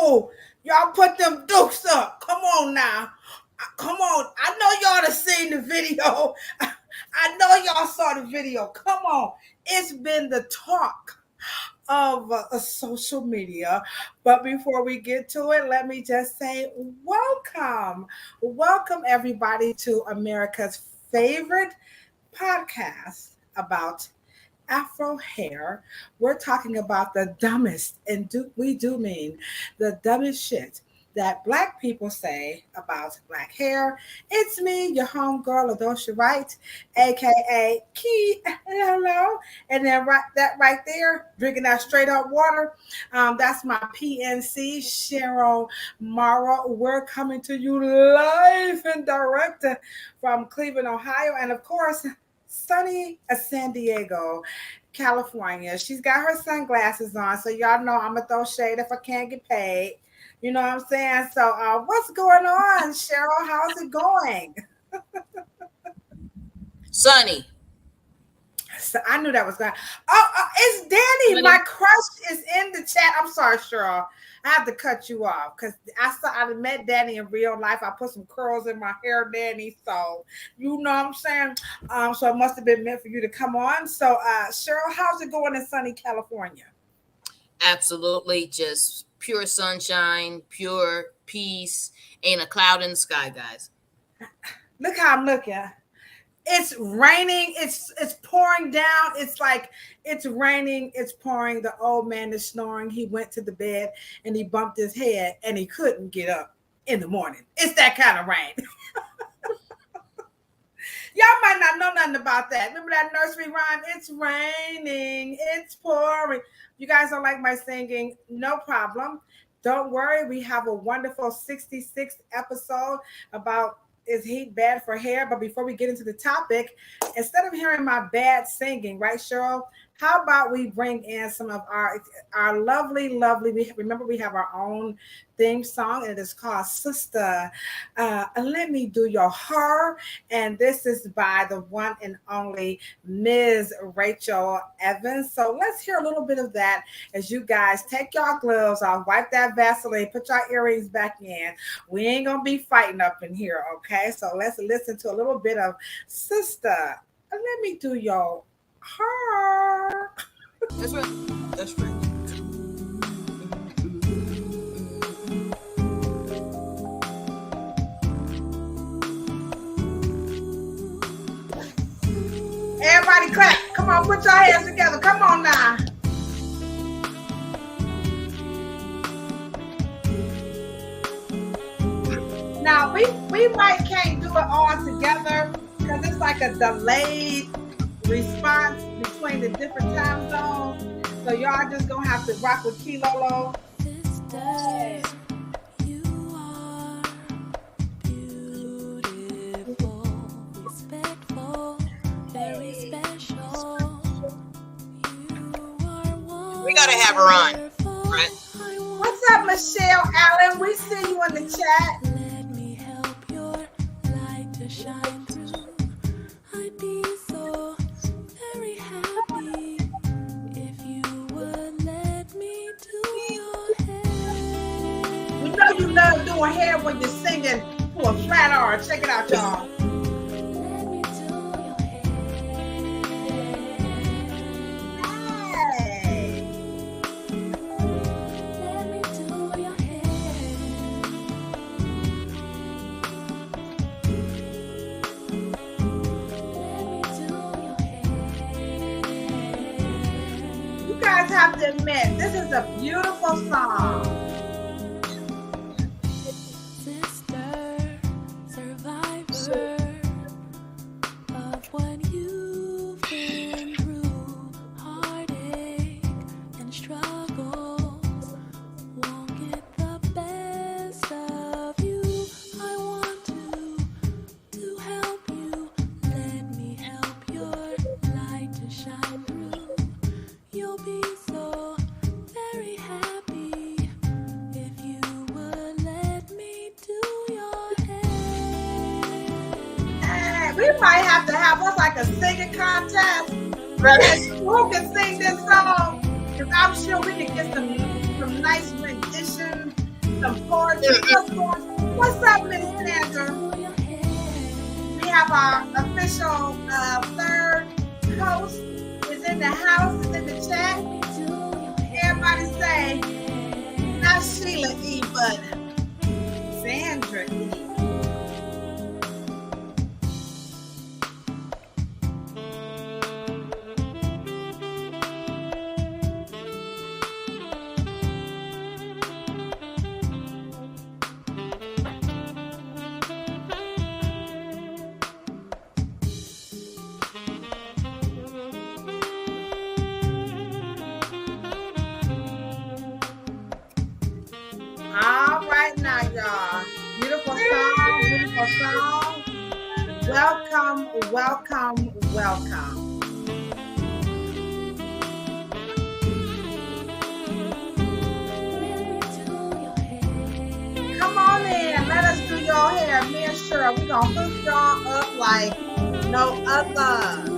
Oh, y'all put them dukes up. Come on now. Come on. I know y'all have seen the video. I know y'all saw the video. Come on. It's been the talk of social media. But before we get to it, let me just say welcome. Welcome, everybody, to America's favorite podcast about Afro hair. We're talking about the dumbest, and we do mean the dumbest shit that Black people say about Black hair. It's me, your homegirl, Adosha Wright, aka Key. Hello. And then right there, drinking that straight up water. That's my PNC, Cheryl Morrow. We're coming to you live and direct from Cleveland, Ohio. And of course, sunny San Diego, California. She's got her sunglasses on, so y'all know I'm gonna throw shade if I can't get paid. You know what I'm saying? So what's going on, Cheryl? How's it going? Sunny. So I knew that was going. It's Danny. My crush is in the chat. I'm sorry, Cheryl. I have to cut you off because I met Danny in real life. I put some curls in my hair, Danny. So you know what I'm saying. So it must have been meant for you to come on. So Cheryl, how's it going in sunny California? Absolutely, just pure sunshine, pure peace. Ain't a cloud in the sky, guys. Look how I'm looking. It's raining. It's pouring down. It's like it's raining. It's pouring. The old man is snoring. He went to the bed and he bumped his head and he couldn't get up in the morning. It's that kind of rain. Y'all might not know nothing about that. Remember that nursery rhyme? It's raining. It's pouring. You guys don't like my singing? No problem. Don't worry. We have a wonderful 66th episode about is heat bad for hair? But before we get into the topic, instead of hearing my bad singing, right, Cheryl, how about we bring in some of our lovely, remember we have our own theme song, and it is called Sister, Let Me Do Your Hair. And this is by the one and only Ms. Rachel Evans. So let's hear a little bit of that as you guys take y'all gloves off, wipe that Vaseline, put your earrings back in. We ain't going to be fighting up in here, okay? So let's listen to a little bit of Sister, Let Me Do Your Hair. That's right. That's true. Everybody clap. Come on, put your hands together. Come on now. Now, we might can't do it all together because it's like a delayed response between the different time zones. So y'all just going to have to rock with Kilolo. Hey. We gotta have her on, right? What's up, Michelle Allen? We see you in the chat. Let me help your light to shine through. I'd be so very happy if you would let me do your hair. We know you love doing hair when you're singing for a flat R. Check it out, y'all. Have to admit, this is a beautiful song. Sister, survivor of what you've been through, heartache and struggles won't get the best of you. I want to help you. Let me help your light to shine through. You'll be so very happy if you would let me do your hair. Hey, we might have to have what's like a singing contest. Right. Who can sing this song? Because I'm sure we can get some nice rendition some poetry. What's up, Miss Sandra? We have our official third host is in the house, is in the chat. Everybody say, not Sheila E, but Sandra E. All right now, y'all. Beautiful song, beautiful song. Welcome, welcome, welcome. Come on in, let us do your hair. Me and Cheryl, we're gonna hook y'all up like no other.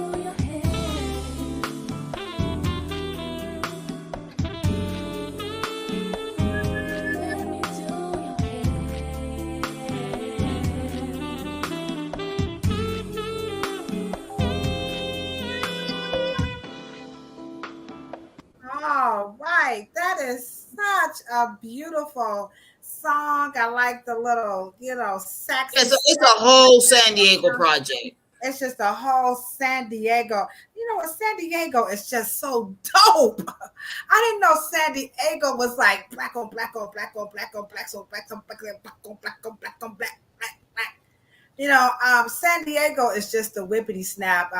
All right, that is such a beautiful song. I like the little, sexy. It's a whole San Diego project. It's just a whole San Diego. You know what? San Diego is just so dope. I didn't know San Diego was like black on black on black on black on black on black on black on black on black on black on black. San Diego is just a whippity snap.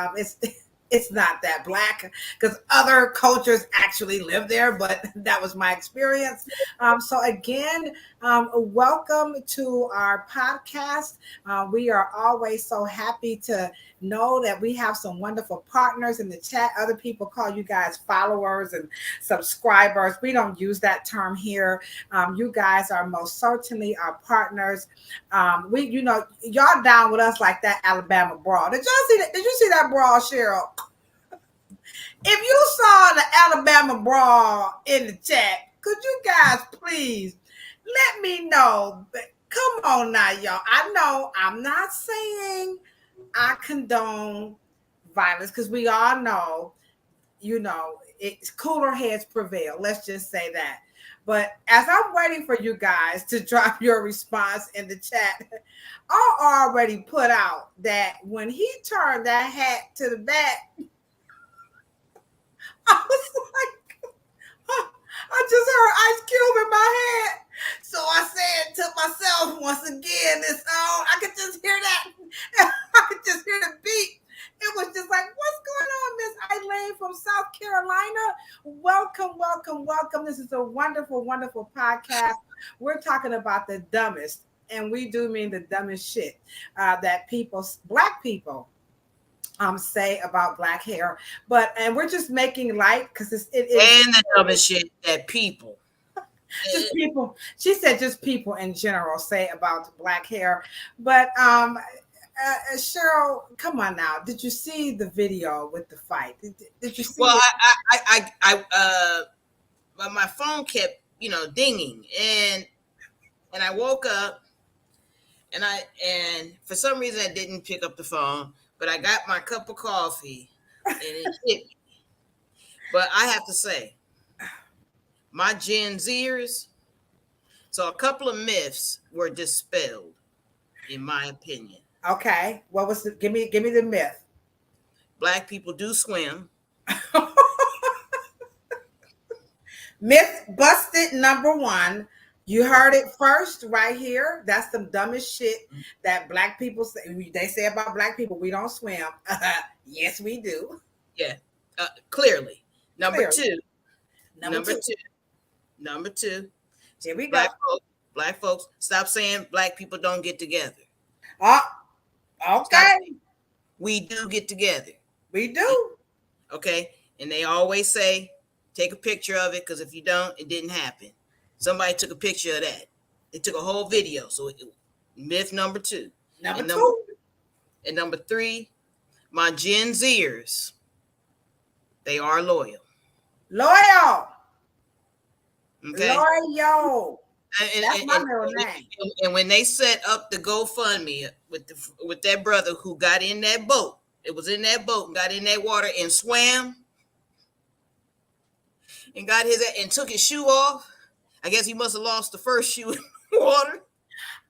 It's not that black because other cultures actually live there, but that was my experience. So again, welcome to our podcast. We are always so happy to know that we have some wonderful partners in the chat. Other people call you guys followers and subscribers. We don't use that term here. You guys are most certainly our partners. Y'all down with us like that Alabama brawl. Did y'all see that? Did you see that brawl, Cheryl? If you saw the Alabama brawl in the chat, could you guys please let me know? Come on now, y'all. I know I'm not saying I condone violence because we all know, it's cooler heads prevail. Let's just say that. But as I'm waiting for you guys to drop your response in the chat, I already put out that when he turned that hat to the back, I was like, I just heard Ice Cube in my head. So I said to myself once again, I could just hear that. I could just hear the beat. It was just like, what's going on, Miss Elaine from South Carolina? Welcome, welcome, welcome. This is a wonderful, wonderful podcast. We're talking about the dumbest, and we do mean the dumbest shit that Black people, say about Black hair, and we're just making light because it is and the dumbest shit that people. Just people. She said just people in general say about Black hair. But Cheryl, come on now. Did you see the video with the fight? Did you see? Well, my phone kept dinging, and I woke up, and for some reason I didn't pick up the phone. But I got my cup of coffee and it hit me. But I have to say, my Gen Zers, so a couple of myths were dispelled, in my opinion. Okay. What was give me the myth. Black people do swim. Myth busted number 1. You heard it first right here. That's the dumbest shit that Black people say. They say about Black people, we don't swim. Yes, we do. Yeah, clearly. Number two. Here we go. Black folks, stop saying Black people don't get together. Oh, okay. We do get together. We do. Okay, and they always say, take a picture of it because if you don't, it didn't happen. Somebody took a picture of that. They took a whole video. So myth number 2. And number 3, my Gen Zers, they are loyal. Loyal. Okay. Loyal. That's my middle name. And when they set up the GoFundMe with that brother who got in that boat, it was in that boat and got in that water and swam and got his and took his shoe off. I guess he must have lost the first shoe in the water.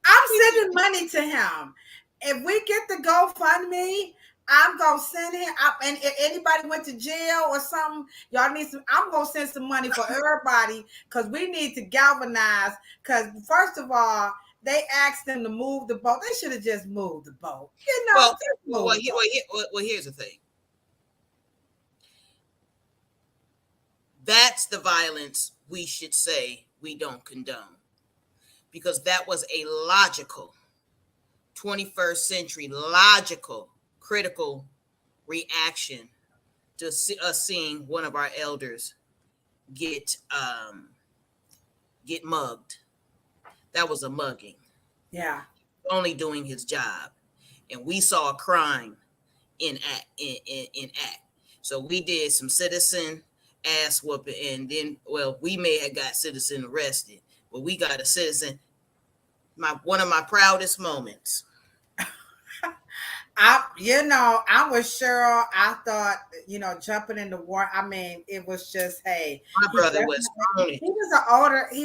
I'm sending money to him. If we get the GoFundMe, I'm gonna send him. And if anybody went to jail or something, y'all need some. I'm gonna send some money for everybody because we need to galvanize. Because first of all, they asked them to move the boat. They should have just moved the boat. You know. Well, here's the thing. That's the violence we should say we don't condone, because that was a logical 21st century logical critical reaction to us seeing one of our elders get mugged. That was a mugging. Yeah. Only doing his job. And we saw a crime in act. So we did some citizen ass whooping, and then, well, we may have got citizen arrested, but we got a citizen. One of my proudest moments. I'm with Cheryl. I thought, jumping in the water. I mean, it was just, hey. My brother was he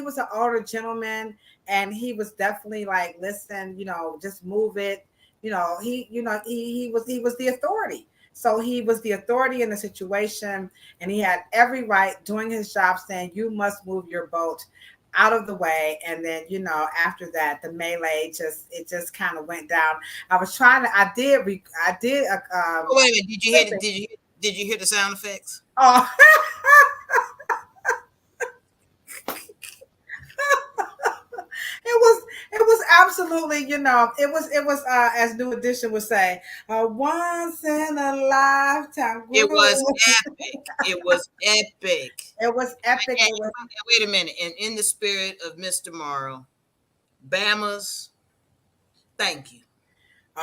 was an older gentleman, and he was definitely like, listen, just move it. He was the authority. So he was the authority in the situation, and he had every right doing his job saying, you must move your boat out of the way. And then, after that, the melee just kind of went down. I was trying to, I did. Wait a minute. Did you hear the sound effects? Oh, it was absolutely, it was as New Edition would say, once in a lifetime. It was epic. It was epic. It was epic. Wait a minute. And in the spirit of Mr. Morrow, Bama's, thank you.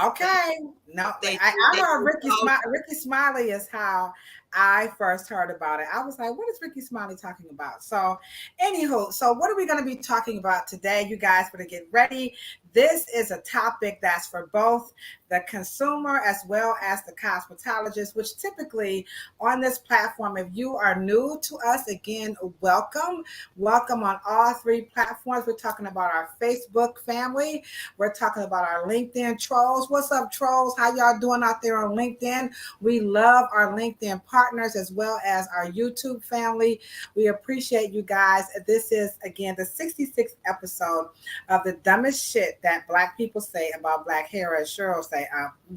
Okay. No, I heard Ricky Smiley is how I first heard about it. I was like, what is Ricky Smiley talking about? So anywho, so what are we going to be talking about today? You guys better get ready. This is a topic that's for both the consumer as well as the cosmetologist, which typically on this platform, if you are new to us, again, welcome. Welcome on all three platforms. We're talking about our Facebook family. We're talking about our LinkedIn trolls. What's up, trolls? How y'all doing out there on LinkedIn? We love our LinkedIn partners as well as our YouTube family. We appreciate you guys. This is, again, the 66th episode of The Dumbest Shit That Black People Say About Black Hair, as Cheryl say,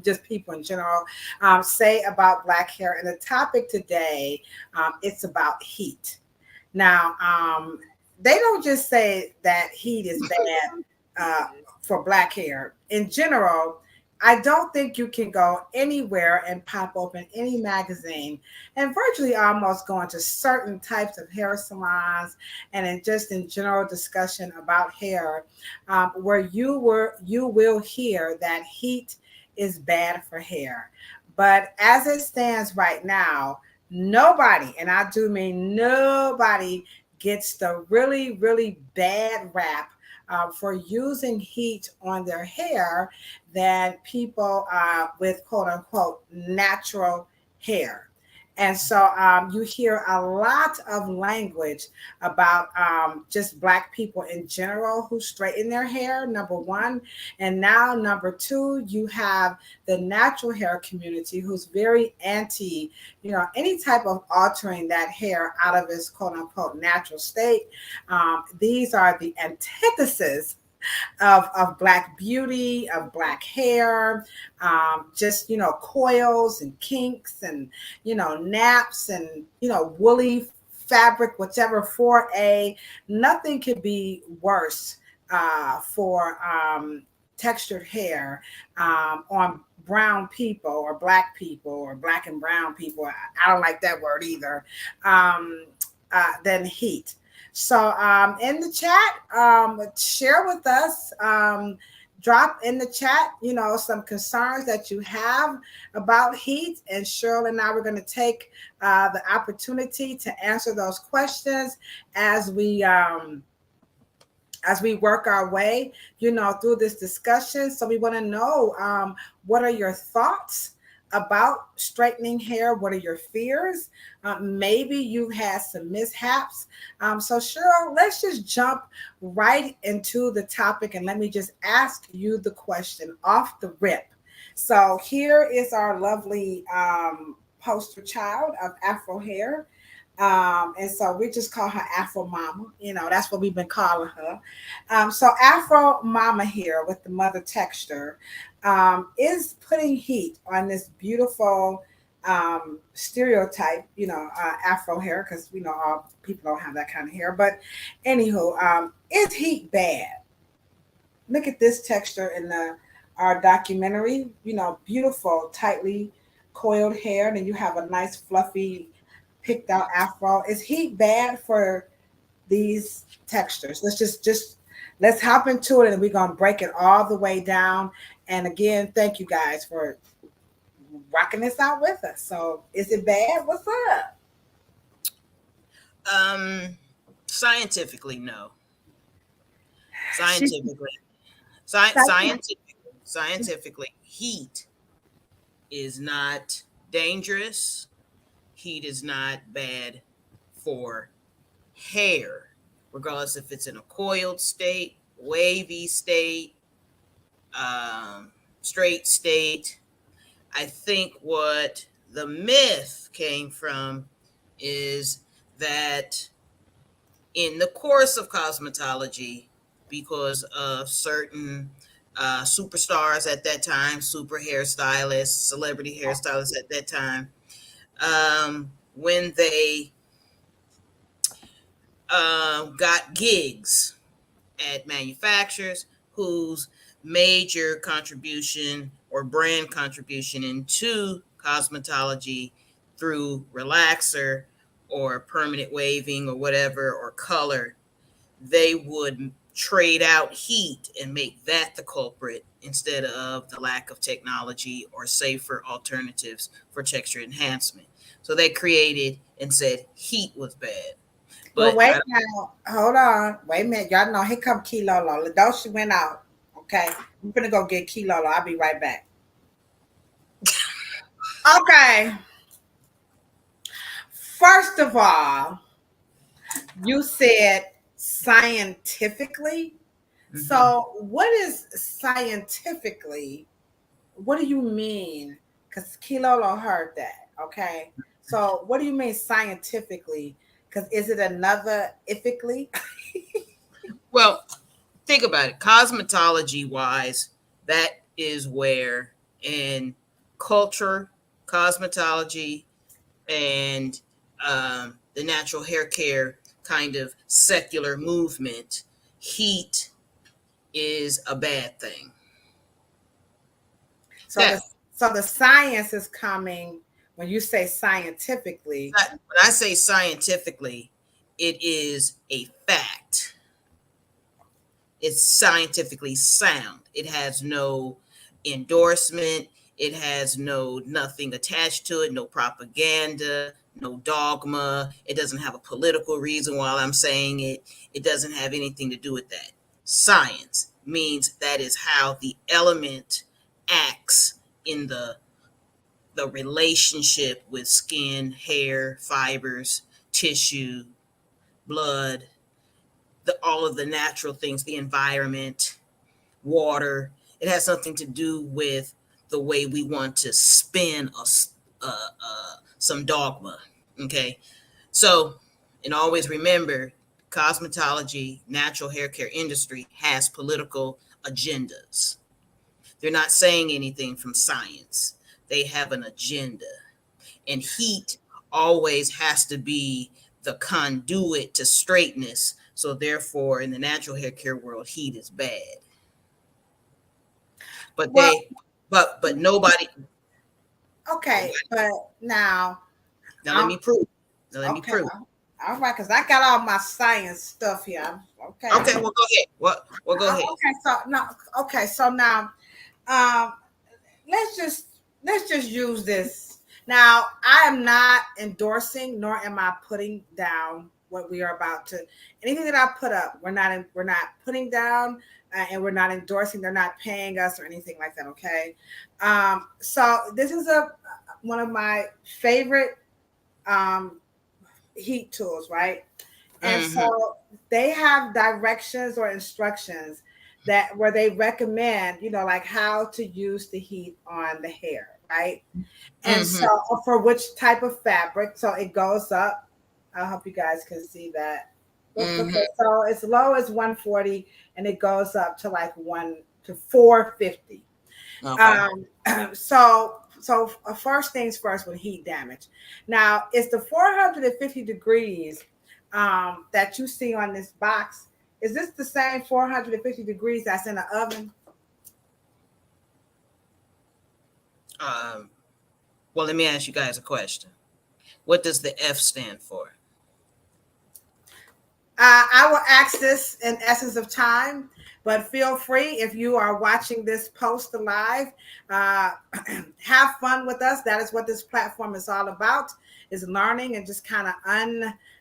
just people in general say about Black hair. And the topic today, it's about heat. Now, they don't just say that heat is bad for Black hair. In general, I don't think you can go anywhere and pop open any magazine and virtually almost go into certain types of hair salons and in general discussion about hair, where you will hear that heat is bad for hair. But as it stands right now, nobody, and I do mean nobody, gets the really, really bad rap for using heat on their hair than people with quote unquote natural hair. And so you hear a lot of language about just Black people in general who straighten their hair, number one. And now, number two, you have the natural hair community who's very anti, any type of altering that hair out of its quote unquote natural state. These are the antithesis of Black beauty, of Black hair, just, coils and kinks and, naps and, woolly fabric, whatever, 4A. Nothing could be worse for textured hair on brown people or Black people or Black and brown people. I don't like that word either, than heat. So in the chat, share with us, drop in the chat, some concerns that you have about heat. And Cheryl and I were going to take the opportunity to answer those questions as we as we work our way, through this discussion. So we want to know, what are your thoughts about straightening hair? What are your fears? Maybe you've had some mishaps. So Cheryl, let's just jump right into the topic, and let me just ask you the question off the rip. So here is our lovely poster child of Afro hair. And so we just call her Afro Mama. That's what we've been calling her. So Afro Mama here with the mother texture is putting heat on this beautiful stereotype, Afro hair, because we know all people don't have that kind of hair. But anywho, is heat bad? Look at this texture in our documentary. Beautiful, tightly coiled hair, and then you have a nice fluffy picked out afro. Is heat bad for these textures? Let's hop into it, and we're gonna break it all the way down. And again, thank you guys for rocking this out with us. So is it bad? What's up? Scientifically, no. She- Scientifically, heat is not dangerous. Heat is not bad for hair, regardless if it's in a coiled state, wavy state, straight state. I think what the myth came from is that in the course of cosmetology, because of certain superstars at that time, super hairstylists, celebrity hairstylists at that time, when they got gigs at manufacturers whose major contribution or brand contribution into cosmetology through relaxer or permanent waving or whatever, or color, they would trade out heat and make that the culprit instead of the lack of technology or safer alternatives for texture enhancement. So they created and said heat was bad. But wait now, hold on. Wait a minute. Y'all know, here come Kilolo. Ladoshi went out. Okay. I'm gonna go get Kilolo. I'll be right back. Okay. First of all, you said scientifically. Mhm. So what is scientifically? What do you mean? Because Kilolo heard that. Okay. So what do you mean scientifically? Because is it another ethically? Well, think about it. Cosmetology wise, that is where in culture, cosmetology, and the natural hair care kind of secular movement, heat is a bad thing. So the science is coming when you say scientifically. When I say scientifically, it is a fact. It's scientifically sound. It has no endorsement. It has nothing attached to it, no propaganda, no dogma. It doesn't have a political reason while I'm saying it. It doesn't have anything to do with that. Science means that is how the element acts in the relationship with skin, hair, fibers, tissue, blood, all of the natural things, the environment, water. It has something to do with the way we want to spin some dogma. Okay. So, and always remember, cosmetology, natural hair care industry has political agendas. They're not saying anything from science. They have an agenda. And heat always has to be the conduit to straightness. So therefore, in the natural hair care world, heat is bad. But but nobody. Okay, but now Let me prove. Let me okay, prove. all right, because I got all my science stuff here. Okay. Okay, well go ahead. Well go ahead. So now let's just use this. Now, I am not endorsing nor am I putting down what we are about to. Anything that I put up, we're not putting down, and we're not endorsing. They're not paying us or anything like that. Okay. So this is one of my favorite heat tools, right? And so they have directions or instructions that where they recommend, like how to use the heat on the hair, right? And so for which type of fabric, so it goes up. I hope you guys can see that. Okay, so it's low as 140 and it goes up to like 450. Okay. So first things first with heat damage. Now, it's the 450 degrees that you see on this box. Is this the same 450 degrees that's in the oven? Well, let me ask you guys a question. What does the F stand for? I will ask this in essence of time, but feel free if you are watching this post live, have fun with us. That is what this platform is all about, is learning and just kind of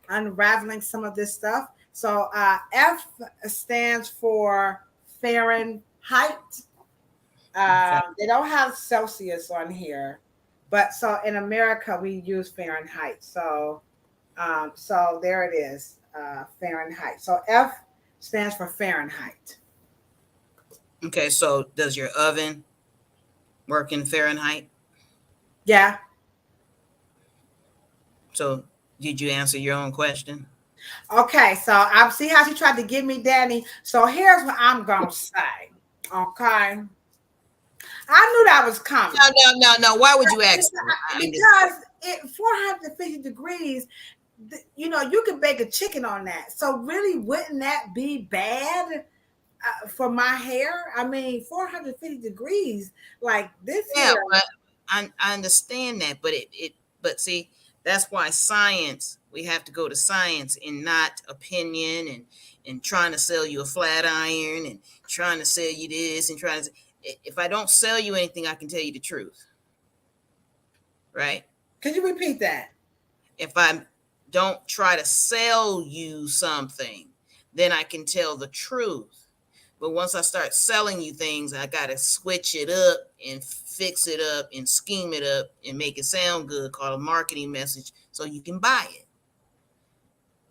unraveling some of this stuff. So F stands for Fahrenheit. They don't have Celsius on here, but so in America we use Fahrenheit. So there it is, Fahrenheit. So F stands for Fahrenheit. Okay, so does your oven work in Fahrenheit? Yeah. So did you answer your own question? Okay, so I see how she tried to get me, Danny. So here's what I'm gonna say. Okay. I knew that was coming. No. Why would you ask? Because 450 degrees, you can bake a chicken on that. So really, wouldn't that be bad for my hair? I mean, 450 degrees, like this. Yeah, but I understand that, but see, that's why science. We have to go to science and not opinion and trying to sell you a flat iron and trying to sell you this and trying to. If I don't sell you anything, I can tell you the truth. Right? Can you repeat that? If I don't try to sell you something, then I can tell the truth. But once I start selling you things, I got to switch it up and fix it up and scheme it up and make it sound good, call a marketing message so you can buy it.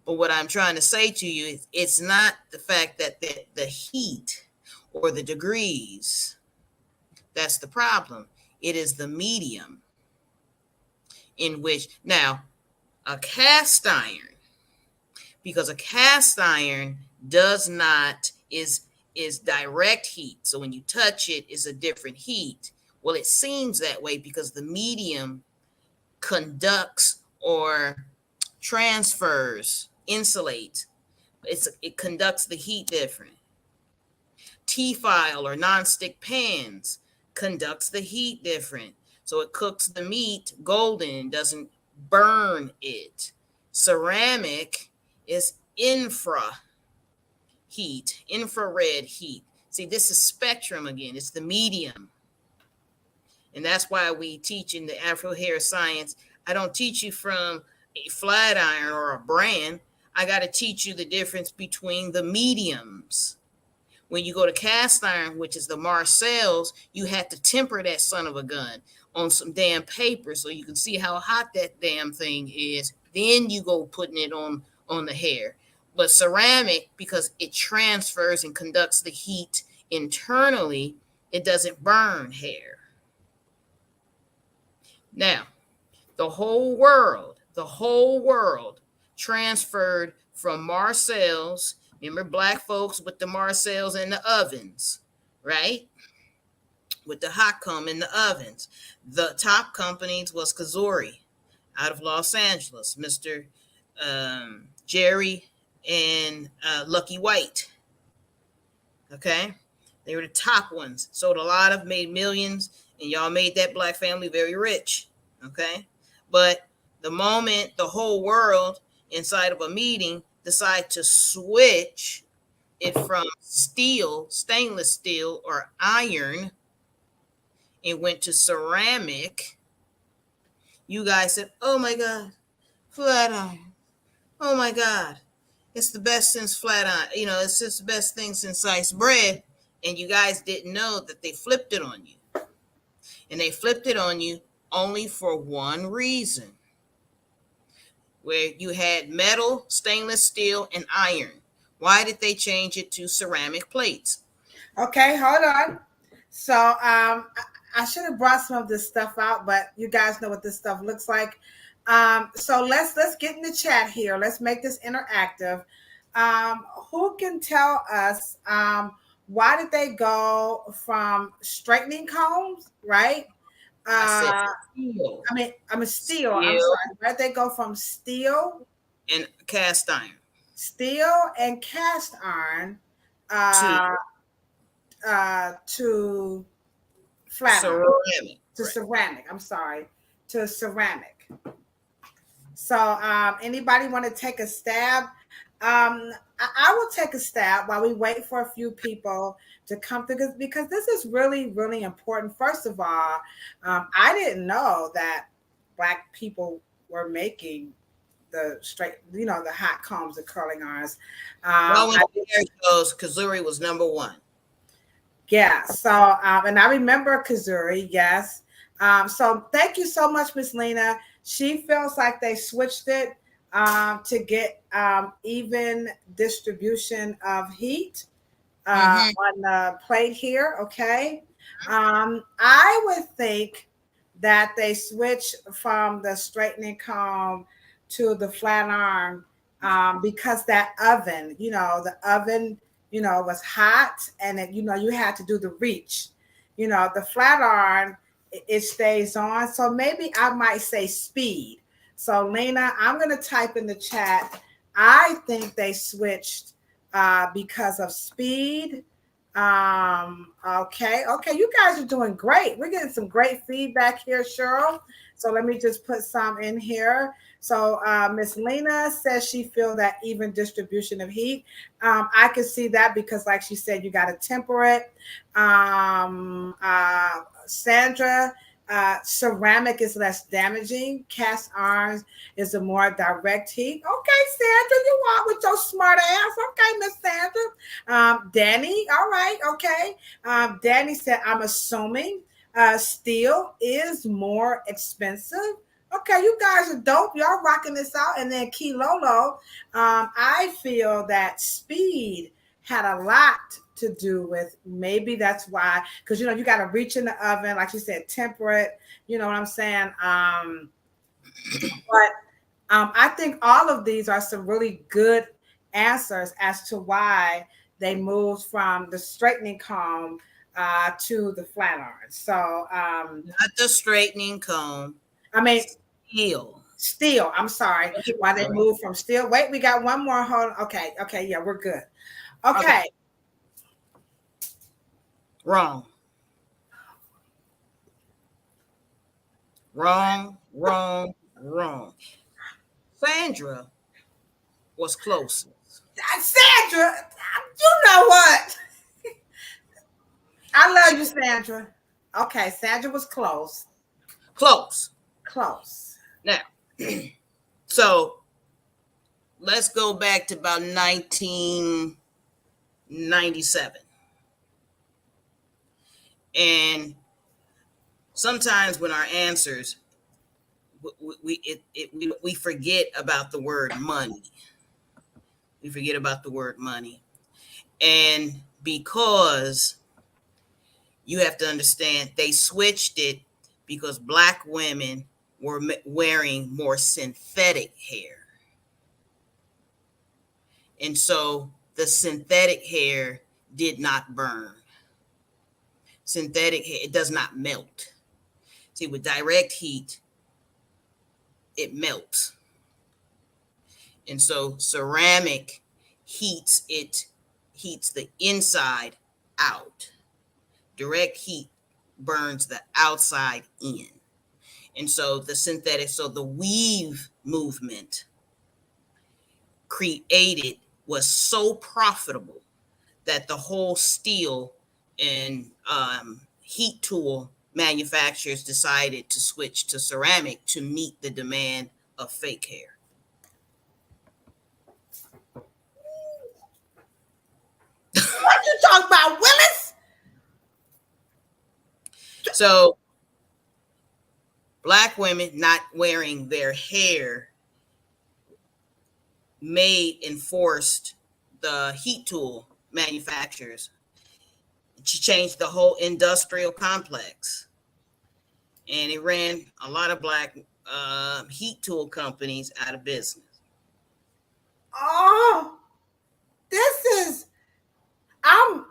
But what I'm trying to say to you is it's not the fact that the heat or the degrees that's the problem. It is the medium in which now a cast iron, because a cast iron is direct heat. So when you touch it, it's a different heat. Well, it seems that way because the medium conducts or transfers, insulates. It conducts the heat different. Tefal or nonstick pans conducts the heat different. So it cooks the meat golden, doesn't burn it. Ceramic is infrared heat. See, this is spectrum again. It's the medium. And that's why we teach in the Afro Hair Science. I don't teach you from a flat iron or a brand. I got to teach you the difference between the mediums. When you go to cast iron, which is the Marcells, you have to temper that son of a gun on some damn paper so you can see how hot that damn thing is. Then you go putting it on the hair. But ceramic, because it transfers and conducts the heat internally, it doesn't burn hair. Now, the whole world transferred from Marcells. Remember black folks with the Marcells in the ovens, right? With the hot comb in the ovens. The top companies was Kazori out of Los Angeles, Mr. Jerry and Lucky White. Okay? They were the top ones. Sold a lot of, made millions, and y'all made that black family very rich. Okay? But the moment the whole world inside of a meeting decide to switch it from steel, stainless steel or iron, and went to ceramic, you guys said, oh my God, flat iron. Oh my God, it's the best since flat iron. It's just the best thing since sliced bread. And you guys didn't know that they flipped it on you. And they flipped it on you only for one reason, where you had metal, stainless steel, and iron. Why did they change it to ceramic plates? Okay, hold on. So I should have brought some of this stuff out, but you guys know what this stuff looks like. So let's get in the chat here. Let's make this interactive. Who can tell us why did they go from straightening combs, right? I said Uh, steel, I mean steel. I'm steel sorry. Where did they go from and cast iron steel and cast iron to uh, to flat iron, ceramic. to Right. ceramic. I'm sorry, to ceramic. So, anybody want to take a stab? I will take a stab while we wait for a few people to come through because this is really, really important. First of all, I didn't know that Black people were making the straight, the hot combs, the curling irons. Well, when I, the hair goes, Kazuri was number one. Yeah. So, and I remember Kazuri. Yes. So thank you so much, Miss Lena. She feels like they switched it to get even distribution of heat Mm-hmm. on the plate here. Okay. I would think that they switch from the straightening comb to the flat iron because that oven, the oven, was hot and it, you had to do the reach. The flat iron, it stays on. So maybe I might say speed. So Lena, I'm going to type in the chat. I think they switched because of speed. Okay, you guys are doing great. We're getting some great feedback here, Cheryl. So let me just put some in here. So Miss Lena says she feel that even distribution of heat. I can see that because, like she said, you got to temper it. Sandra, ceramic is less damaging. Cast irons is a more direct heat. Okay, Sandra, you are with your smart ass. Okay, Miss Sandra. Danny, all right, okay. Danny said, I'm assuming steel is more expensive. Okay, you guys are dope. Y'all rocking this out. And then Key Lolo, I feel that speed had a lot to do with, maybe that's why, because you got to reach in the oven, like you said, temper it. You know what I'm saying? But I think all of these are some really good answers as to why they moved from the straightening comb to the flat iron. So, Not the straightening comb. I mean, Steel. steel. I'm sorry. Why they moved from steel? Wait, we got one more. Hold on. Okay. Yeah, we're good. Okay. Wrong. Sandra was close. Sandra, you know what? I love you, Sandra. Okay, Sandra was close. Close. Close. Now, so let's go back to about 1997. And sometimes when our answers, we forget about the word money. We forget about the word money. And because you have to understand, they switched it because Black women were wearing more synthetic hair. And so the synthetic hair did not burn. Synthetic hair, it does not melt. See, with direct heat, it melts. And so ceramic heats the inside out. Direct heat burns the outside in. And so the weave movement created was so profitable that the whole steel and heat tool manufacturers decided to switch to ceramic to meet the demand of fake hair. So Black women not wearing their hair enforced the heat tool manufacturers to change the whole industrial complex. And it ran a lot of Black heat tool companies out of business. Oh, this is I'm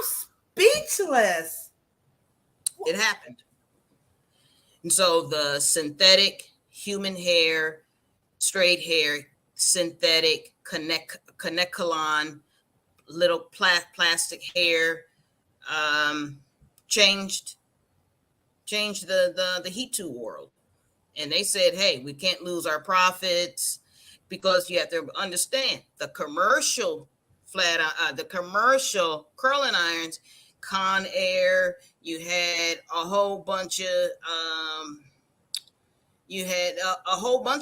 speechless. It happened. And so the synthetic human hair, straight hair, synthetic Kanekalon, little plastic hair, changed the heat tool world. And they said, hey, we can't lose our profits, because you have to understand the commercial the commercial curling irons, Conair, you had a whole bunch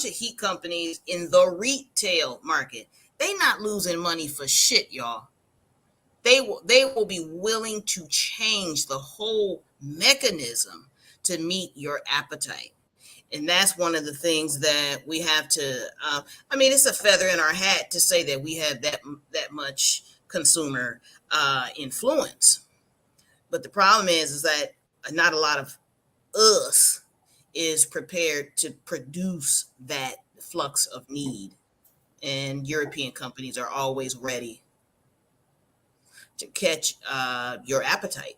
of heat companies in the retail market. They not losing money for shit, y'all. They will be willing to change the whole mechanism to meet your appetite. And that's one of the things that we have to, it's a feather in our hat to say that we have that much consumer influence. But the problem is that not a lot of us is prepared to produce that flux of need. And European companies are always ready to catch your appetite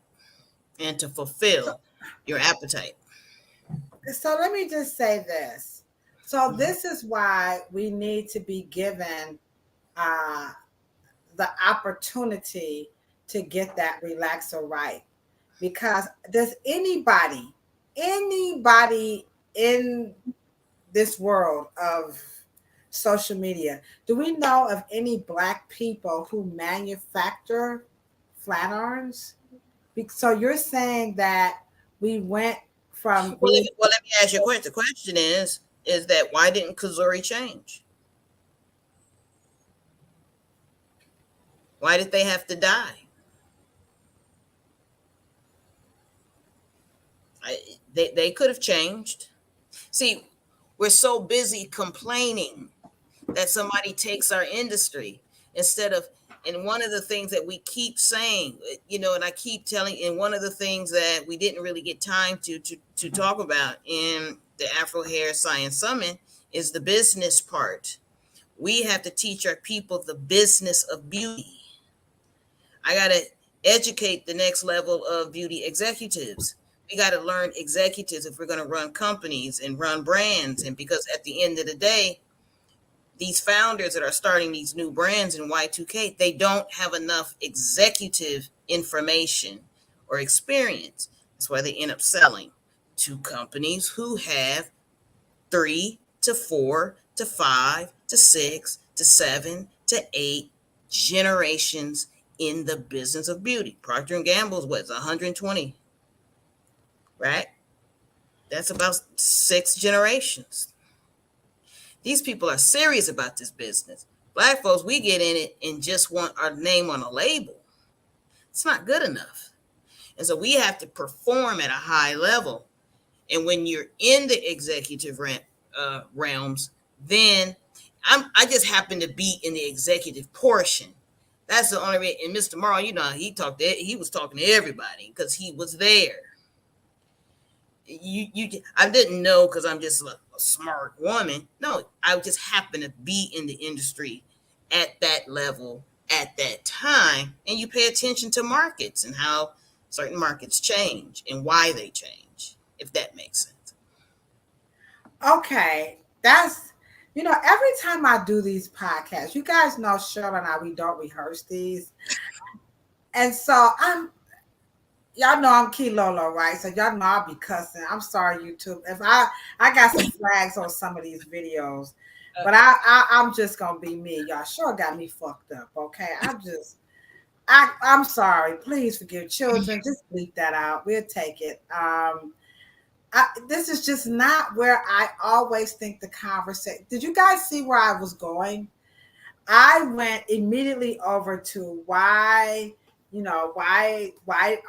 and to fulfill your appetite. So let me just say this. So this is why we need to be given the opportunity to get that relaxer right. Because does anybody in this world of social media, do we know of any Black people who manufacture flat irons? So you're saying that we went from Well, let me ask you a question. The question is that why didn't Kazuri change? Why did they have to die? They could have changed. See, we're so busy complaining that somebody takes our industry instead of, and one of the things that we keep saying, and I keep telling, and one of the things that we didn't really get time to talk about in the Afro Hair Science Summit is the business part. We have to teach our people the business of beauty. I got to educate the next level of beauty executives. We got to learn executives if we're going to run companies and run brands. And because at the end of the day, these founders that are starting these new brands in Y2K, they don't have enough executive information or experience. That's why they end up selling to companies who have 3 to 4 to 5 to 6 to 7 to 8 generations in the business of beauty. Procter & Gamble's what's 120, right? That's about 6 generations. These people are serious about this business. Black folks, we get in it and just want our name on a label. It's not good enough. And so we have to perform at a high level. And when you're in the executive realms, then I just happen to be in the executive portion. That's the only way. And Mr. Morrow, he was talking to everybody because he was there. I didn't know because I'm just a smart woman. No, I just happen to be in the industry at that level at that time. And you pay attention to markets and how certain markets change and why they change, if that makes sense. Okay. That's, every time I do these podcasts, you guys know Cheryl and I, we don't rehearse these. And so y'all know I'm Key Lolo, right? So y'all know I'll be cussing. I'm sorry, YouTube. If I got some flags on some of these videos, but I'm just gonna be me. Y'all sure got me fucked up. Okay, I'm sorry. Please forgive children. Just bleep that out. We'll take it. This is just not where I always think the conversation. Did you guys see where I was going? I went immediately over to why why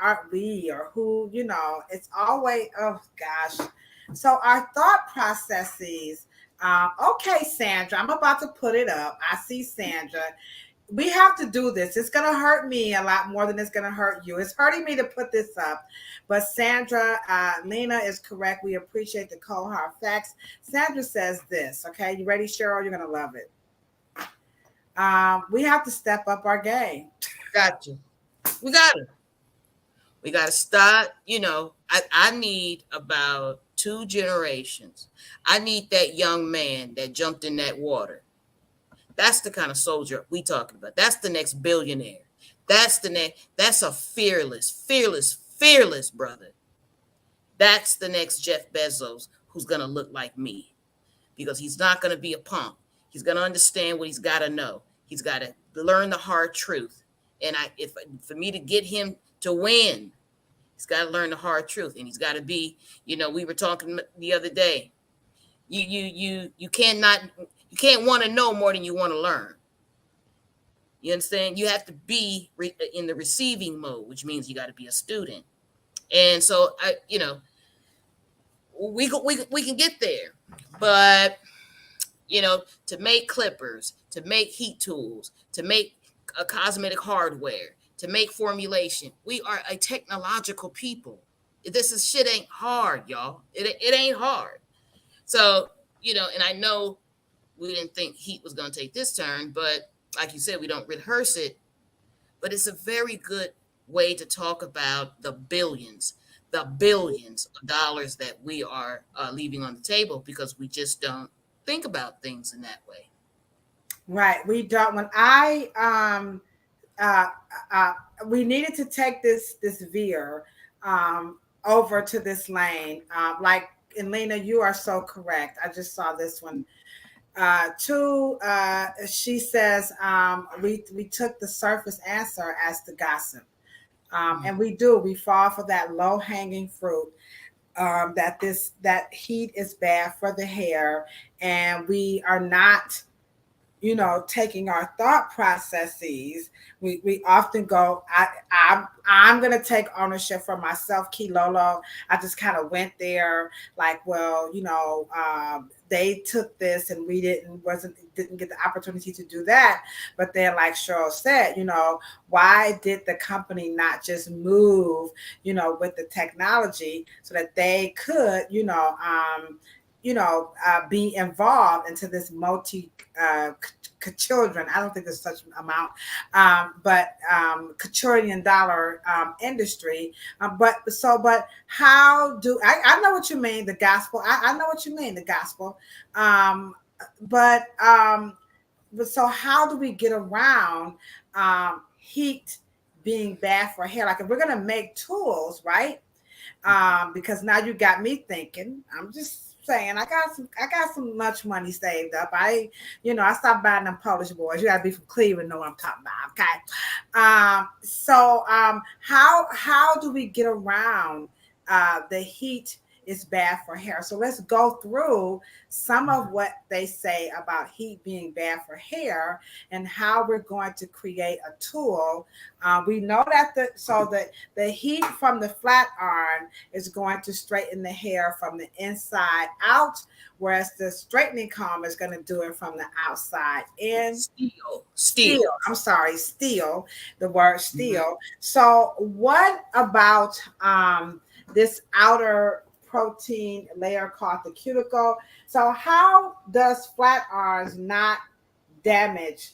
aren't we, or who, it's always, oh gosh. So our thought processes. Okay, Sandra, I'm about to put it up. I see Sandra. We have to do this. It's going to hurt me a lot more than it's going to hurt you. It's hurting me to put this up. But Sandra, Lena is correct. We appreciate the cold hard facts. Sandra says this. Okay, you ready, Cheryl? You're going to love it. We have to step up our game. Gotcha. We got to. We got to start. I need about 2 generations. I need that young man that jumped in that water. That's the kind of soldier we talking about. That's the next billionaire. That's a fearless brother. That's the next Jeff Bezos who's going to look like me, because he's not going to be a punk. He's going to understand what he's got to know. He's got to learn the hard truth. And if for me to get him to win, he's got to learn the hard truth. And he's got to be, we were talking the other day. You can't want to know more than you want to learn. You understand? You have to be in the receiving mode, which means you got to be a student. And so we can get there, but to make clippers, to make heat tools, to make a cosmetic hardware, to make formulation, we are a technological people. This shit ain't hard, y'all. It ain't hard. So and I know we didn't think heat was going to take this turn, but like you said, we don't rehearse it. But it's a very good way to talk about the billions of dollars that we are leaving on the table, because we just don't think about things in that way. Right. We don't. When we needed to take this veer over to this lane. And Lena, you are so correct. I just saw this one. She says we took the surface answer as the gossip. And we fall for that low hanging fruit. That heat is bad for the hair, and we are not, taking our thought processes. We often go, I'm going to take ownership for myself, Kilolo. I just kind of went there like, well, they took this and we didn't get the opportunity to do that. But then, like Cheryl said, why did the company not just move, with the technology so that they could, be involved into this children. I don't think there's such an amount, but quadrillion dollar industry. But how do I know what you mean? The gospel. I know what you mean. The gospel. But so how do we get around heat being bad for hair? Like if we're gonna make tools, right? Because now you got me thinking. I'm just saying, I got some much money saved up. I stopped buying them Polish boys. You gotta be from Cleveland, know what I'm talking about. Okay. So how do we get around the heat is bad for hair? So let's go through some of what they say about heat being bad for hair and how we're going to create a tool. We know that the heat from the flat iron is going to straighten the hair from the inside out, whereas the straightening comb is going to do it from the outside in. Steel. I'm sorry, steel. The word steel. Mm-hmm. So what about this outer protein layer called the cuticle? So how does flat irons not damage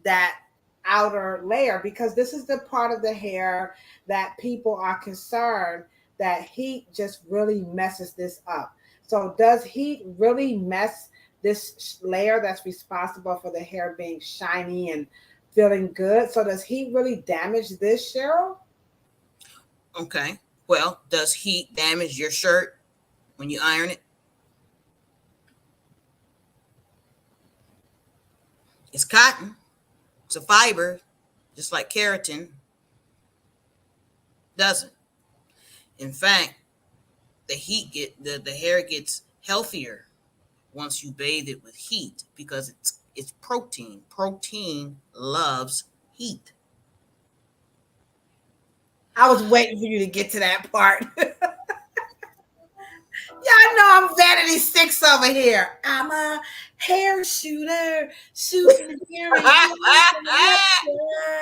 that outer layer? Because this is the part of the hair that people are concerned that heat just really messes this up. So does heat really mess this layer that's responsible for the hair being shiny and feeling good? So does heat really damage this, Cheryl? Okay. Well, does heat damage your shirt when you iron it? It's cotton. It's a fiber, just like keratin. Doesn't. In fact, the hair gets healthier once you bathe it with heat, because it's protein. Protein loves heat. I was waiting for you to get to that part. Y'all know I'm Vanity Six over here. I'm a hair shooter, shooting hair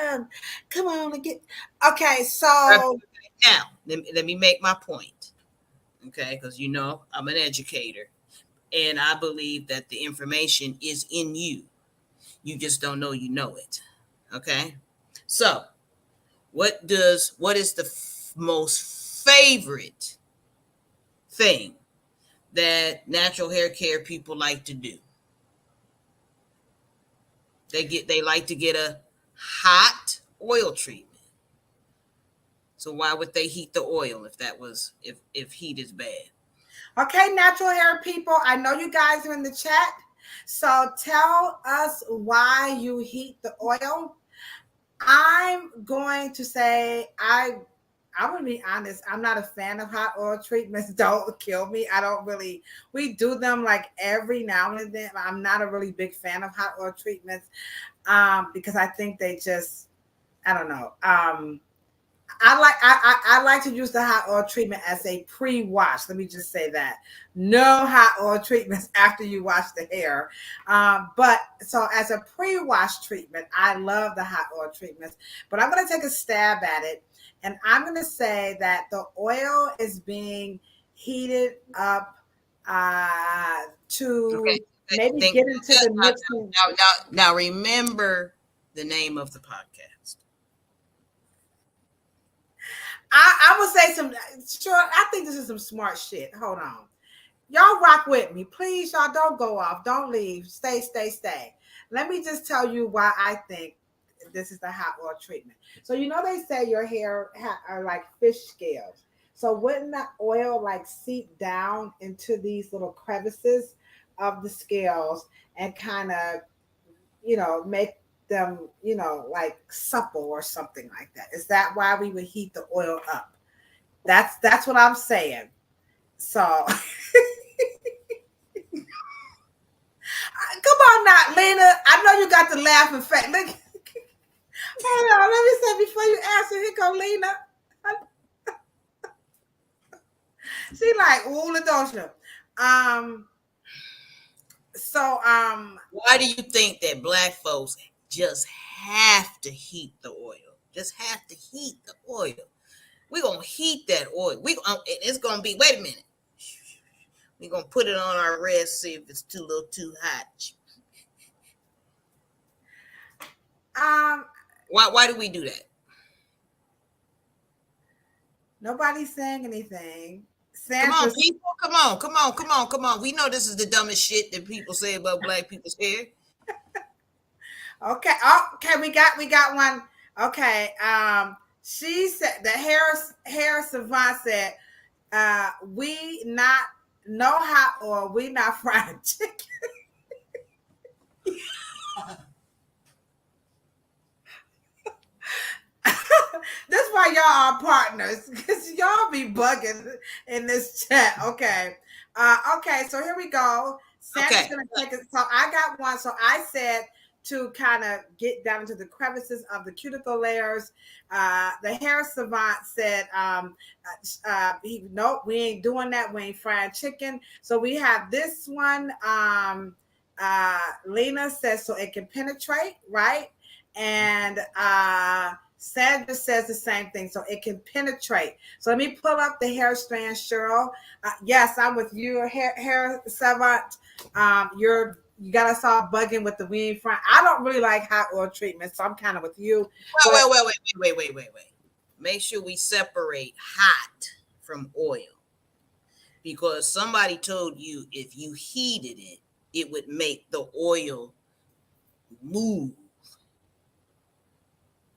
and come on and get. Okay, so Now, let me make my point. Okay, because you know I'm an educator, and I believe that the information is in you. You just don't know you know it. Okay, so what is the most favorite thing that natural hair care people like to do? They like to get a hot oil treatment. So why would they heat the oil if heat is bad? okay, natural hair people, I know you guys are in the chat. So tell us why you heat the oil. I'm going to say I'm gonna be honest, I'm not a fan of hot oil treatments. Don't kill me. I don't really, we do them like every now and then. I'm not a really big fan of hot oil treatments because I think they just, I don't know. I like to use the hot oil treatment as a pre-wash. Let me just say that. No hot oil treatments after you wash the hair. But so as a pre-wash treatment, I love the hot oil treatments. But I'm going to take a stab at it. And I'm going to say that the oil is being heated up to maybe get into the mixing. Now remember the name of the podcast. I would say I think this is some smart shit. Hold on. Y'all rock with me. Please, y'all don't go off. Don't leave. Stay. Let me just tell you why I think this is the hot oil treatment. So, you know, they say your hair are like fish scales. So wouldn't that oil like seep down into these little crevices of the scales and kind of, you know, make them, you know, like supple or something like that? Is that why we would heat the oil up? That's what I'm saying. So come on now, Lena. I know you got the laughing face. Look, hold on. Let me say before you answer, here come Lena. She like, ooh, Ladosha. Why do you think that Black folks just have to heat the oil? Just have to heat the oil. We're gonna heat that oil. It's gonna be, wait a minute. We're gonna put it on our wrist, see if it's too hot. Why do we do that? Nobody's saying anything. Come on, people. Come on. We know this is the dumbest shit that people say about Black people's hair. Okay. Okay, we got one. Okay. She said the hair savant said, we not know hot oil, we not frying chicken. That's why y'all are partners, because y'all be bugging in this chat. Okay. Okay, so here we go. Sandra's gonna take it. So I got one. So I said to kind of get down into the crevices of the cuticle layers. The hair savant said, nope, we ain't doing that. We ain't frying chicken. So we have this one. Lena says so it can penetrate, right? And Sandra says the same thing, so it can penetrate. So let me pull up the hair strand, Cheryl. Yes, I'm with you, hair savant. You got us all bugging with the weed front. I don't really like hot oil treatment, so I'm kind of with you. Well, wait. Make sure we separate hot from oil, because somebody told you if you heated it, it would make the oil move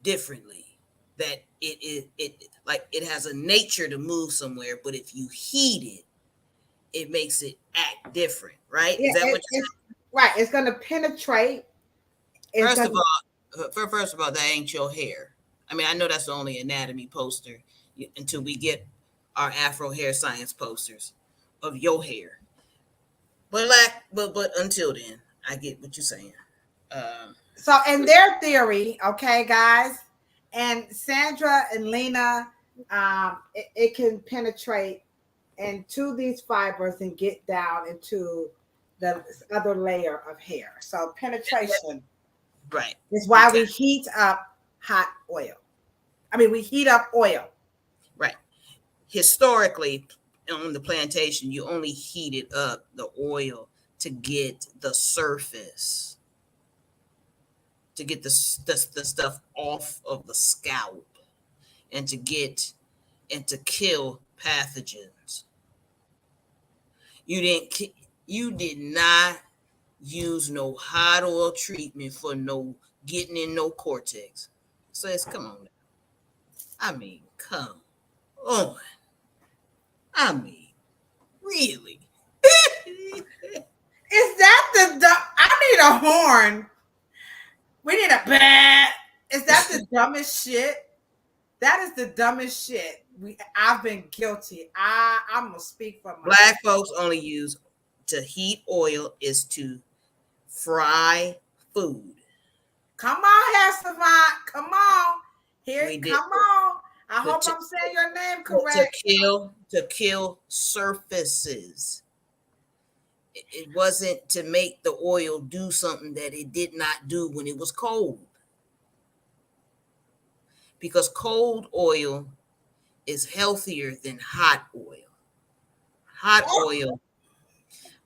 differently. That it has a nature to move somewhere, but if you heat it, it makes it act different, right? Yeah, is that what you're saying? Right, it's going to penetrate. First of all, that ain't your hair. I mean, I know that's the only anatomy poster until we get our Afro hair science posters of your hair. But until then, I get what you're saying. So in their theory, okay, guys, and Sandra and Lena, it can penetrate into these fibers and get down into the other layer of hair. So penetration Right. is why Okay. we heat up hot oil. I mean, we heat up oil. Right. Historically, on the plantation, you only heated up the oil to get the surface, to get the stuff off of the scalp, and to kill pathogens. You did not use no hot oil treatment for no getting in no cortex. So it's come on. I mean, come on. I mean, really. Is that I need a horn. We need a bat. Is that the dumbest shit? That is the dumbest shit. I've been guilty. I'm gonna speak for myself. Black folks only use to heat oil is to fry food. Come on, Hair Savant. Come on. Come on. I hope I'm saying your name correct. To kill surfaces. It wasn't to make the oil do something that it did not do when it was cold. Because cold oil is healthier than hot oil. Hot oil.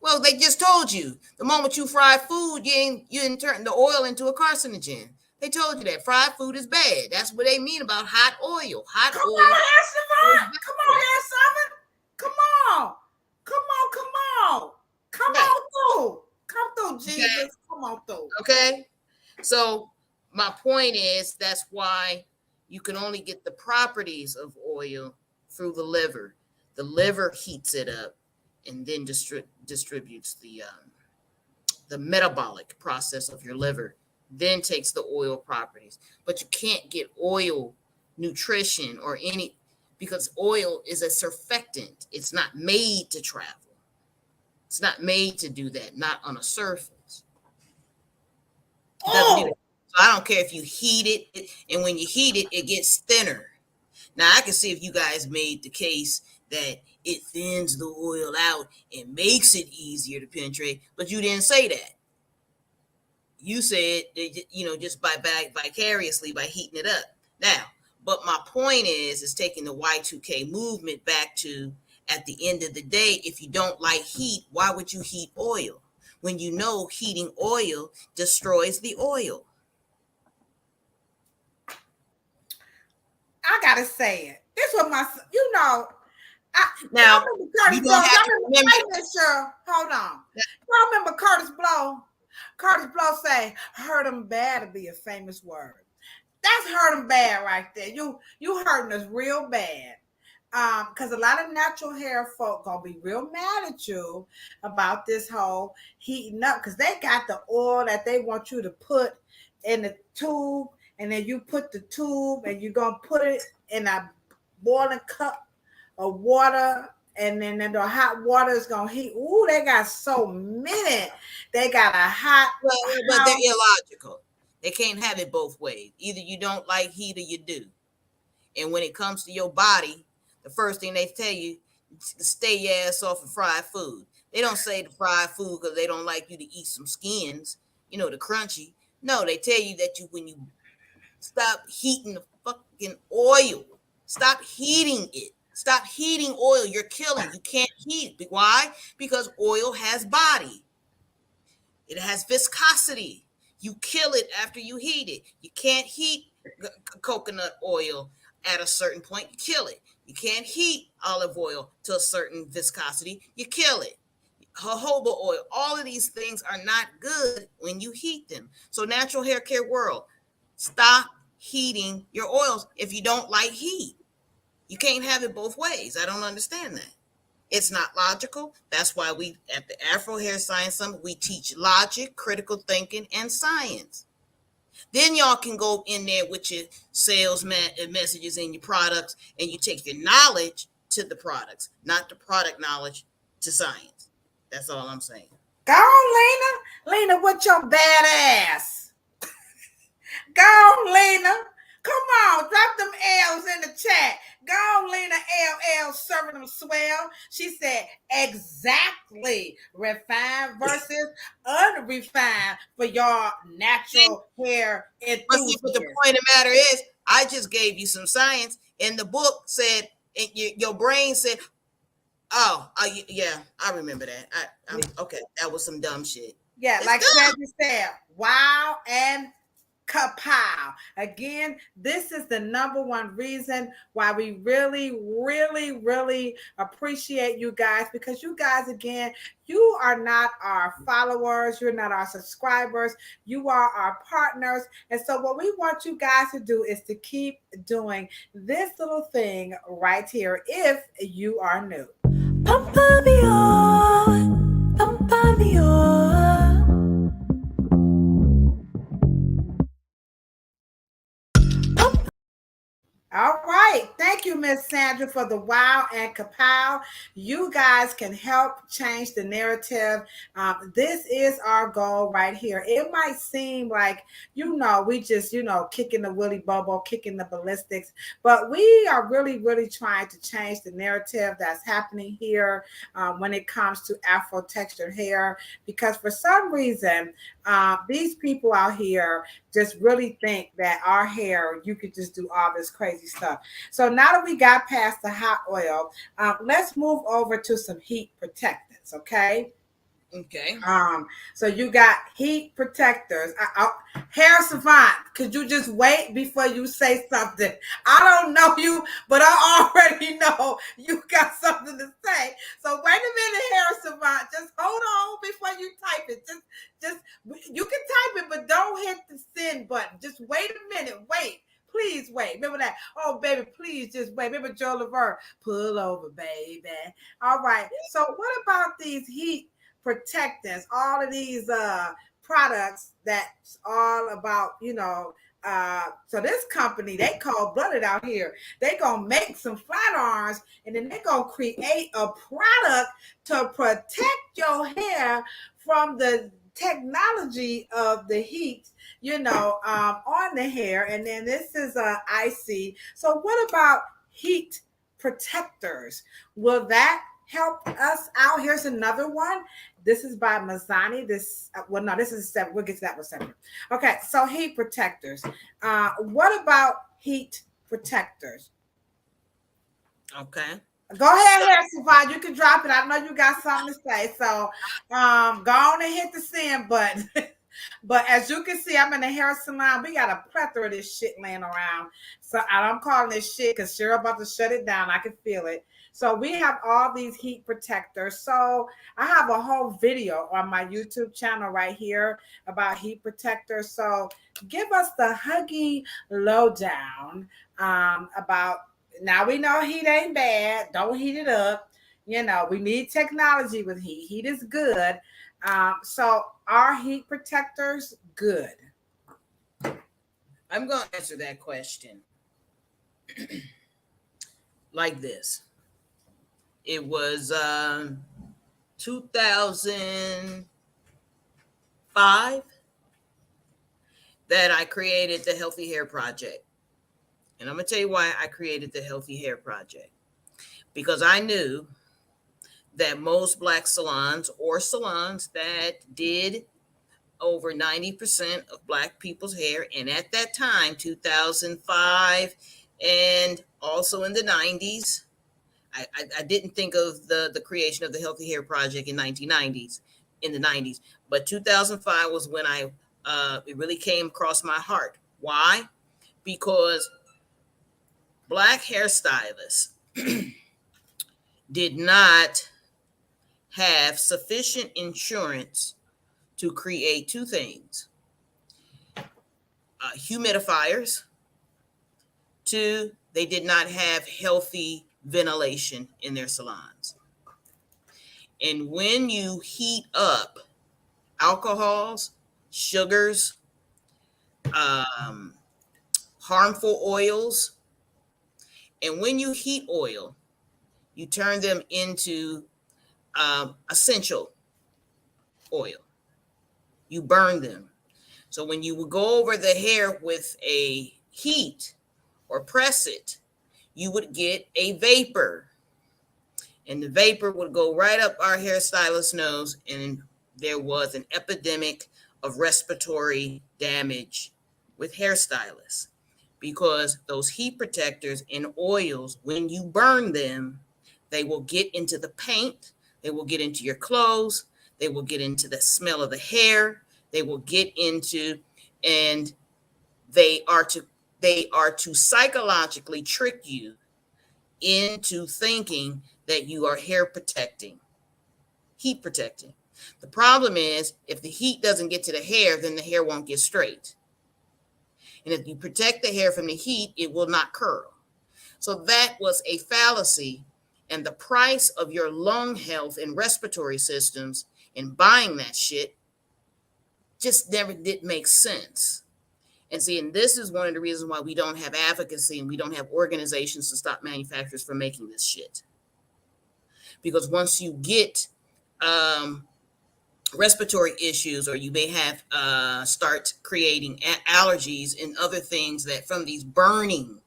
Well, they just told you the moment you fry food, you didn't turn the oil into a carcinogen. They told you that fried food is bad. That's what they mean about hot oil. Hot Come oil. on, Hair Savant. Come on, Hair Savant. Come on. Come on. Come on. Come on through. Come through, Jesus. Okay. Come on through. Okay. So my point is that's why you can only get the properties of oil through the liver. The liver heats it up and then distributes the metabolic process of your liver, then takes the oil properties. But you can't get oil nutrition or any, because oil is a surfactant. It's not made to travel. It's not made to do that, not on a surface. It doesn't do that. So I don't care if you heat it, and when you heat it, it gets thinner. Now, I can see if you guys made the case that it thins the oil out and makes it easier to penetrate, but you didn't say that. You said, just by vicariously by heating it up. Now, but my point is taking the Y2K movement back to, at the end of the day, if you don't like heat, why would you heat oil? When you know heating oil destroys the oil. I gotta say it. This was my, now Curtis Blow. Hold on. Y'all remember Curtis Blow? Curtis Blow say, "Hurt him bad" to be a famous word. That's hurt him bad right there. You hurting us real bad. Because a lot of natural hair folk gonna be real mad at you about this whole heating up, because they got the oil that they want you to put in the tube, and then you put the tube and you're gonna put it in a boiling cup of water, and then the hot water is gonna heat. Ooh, they got so many. They got a hot. But they're illogical. They can't have it both ways. Either you don't like heat or you do. And when it comes to your body, the first thing they tell you is to stay your ass off of fried food. They don't say to fried food because they don't like you to eat some skins, the crunchy. No, they tell you that when you stop heating the fucking oil, stop heating it. Stop heating oil. You're killing. You can't heat. Why? Because oil has body. It has viscosity. You kill it after you heat it. You can't heat coconut oil at a certain point. You kill it. You can't heat olive oil to a certain viscosity. You kill it. Jojoba oil. All of these things are not good when you heat them. So natural hair care world, stop heating your oils if you don't like heat. You can't have it both ways. I don't understand that. It's not logical. That's why we, at the Afro Hair Science Summit, we teach logic, critical thinking, and science. Then y'all can go in there with your sales messages and your products, and you take your knowledge to the products, not the product knowledge to science. That's all I'm saying. Go on, Lena. Lena with your bad ass. Go on, Lena. Come on, drop them L's in the chat. Go, Lena LL, serving them swell. She said, exactly. Refined versus unrefined for your natural hair But the enthusiasts. point of the matter is, I just gave you some science, and the book said, your brain said, "Oh, yeah, I remember that. I'm okay. That was some dumb shit. Yeah, It's like dumb." Sandy said, wow and kapow. Again, this is the number one reason why we really, really, really appreciate you guys, because you guys, again, you are not our followers, you're not our subscribers, you are our partners. And so, what we want you guys to do is to keep doing this little thing right here if you are new. Pampa me on, pampa me on. All right. Thank you, Miss Sandra, for the wow and kapow. You guys can help change the narrative. This is our goal right here. It might seem like, we just, kicking the willy bubble, kicking the ballistics, but we are really, really trying to change the narrative that's happening here when it comes to Afro textured hair, because for some reason, these people out here just really think that our hair, you could just do all this crazy stuff. So now that we got past the hot oil, let's move over to some heat protectants, okay? Okay. So you got heat protectors. Hair Savant, could you just wait before you say something? I don't know you, but I already know you got something to say. So wait a minute, Hair Savant. Just hold on before you type it. Just you can type it, but don't hit the send button. Just wait a minute. Wait. Please wait. Remember that. Oh, baby, please just wait. Remember Joe Laverne. Pull over, baby. All right. So what about these heat protectants, all of these products that's all about, so this company, they call blooded out here. They gonna make some flat irons, and then they gonna create a product to protect your hair from the technology of the heat, on the hair. And then this is icy. So what about heat protectors? Will that help us out? Here's another one. This is by Mazzani. This is separate. We'll get to that one separate. Okay, so heat protectors. What about heat protectors? Okay. Go ahead, Hair Savant. You can drop it. I know you got something to say. So go on and hit the send button. But as you can see, I'm in the hair salon. We got a plethora of this shit laying around. So I'm calling this shit because Cheryl about to shut it down. I can feel it. So we have all these heat protectors. So I have a whole video on my YouTube channel right here about heat protectors. So give us the Huggy lowdown about. Now we know heat ain't bad. Don't heat it up. We need technology with heat. Heat is good. So are heat protectors good? I'm going to answer that question like this. It was 2005 that I created the Healthy Hair Project. And I'm going to tell you why I created the Healthy Hair Project. Because I knew that most Black salons, or salons that did over 90% of Black people's hair, and at that time, 2005, and also in the 90s, I didn't think of the creation of the Healthy Hair Project in the 90s, but 2005 was when it really came across my heart. Why? Because Black hairstylists did not have sufficient insurance to create two things: humidifiers. Two, they did not have healthy ventilation in their salons. And when you heat up alcohols, sugars, harmful oils, and when you heat oil, you turn them into essential oil. You burn them. So when you would go over the hair with a heat or press it, you would get a vapor, and the vapor would go right up our hairstylist's nose, and there was an epidemic of respiratory damage with hairstylists because those heat protectors and oils, when you burn them, they will get into the paint, they will get into your clothes, they will get into the smell of the hair, they will get into, and they are to psychologically trick you into thinking that you are hair protecting, heat protecting. The problem is if the heat doesn't get to the hair, then the hair won't get straight. And if you protect the hair from the heat, it will not curl. So that was a fallacy. And the price of your lung health and respiratory systems and buying that shit just never did make sense. And see, and this is one of the reasons why we don't have advocacy and we don't have organizations to stop manufacturers from making this shit. Because once you get respiratory issues, or you may have start creating allergies and other things that from these burning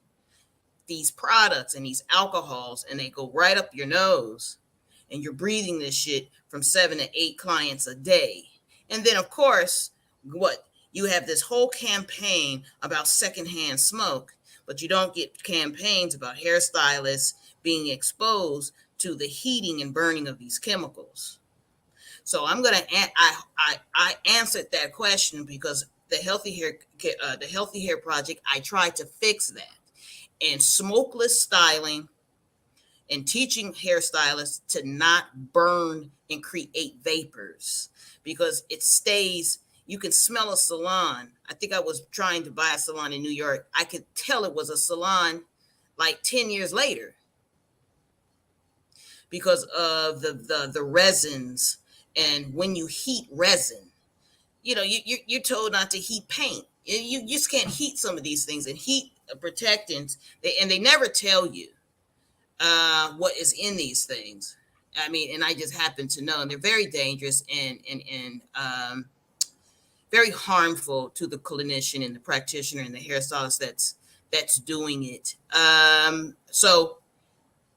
these products and these alcohols, and they go right up your nose, and you're breathing this shit from 7 to 8 clients a day. And then of course, what? You have this whole campaign about secondhand smoke, but you don't get campaigns about hairstylists being exposed to the heating and burning of these chemicals. So I'm gonna I answered that question because the Healthy Hair Project, I tried to fix that, and smokeless styling and teaching hairstylists to not burn and create vapors, because it stays. You can smell a salon. I think I was trying to buy a salon in New York. I could tell it was a salon like 10 years later because of the resins. And when you heat resin, you're told not to heat paint. You just can't heat some of these things, and heat protectants. They never tell you what is in these things. I mean, and I just happen to know, and they're very dangerous and very harmful to the clinician and the practitioner and the hairstylist that's doing it.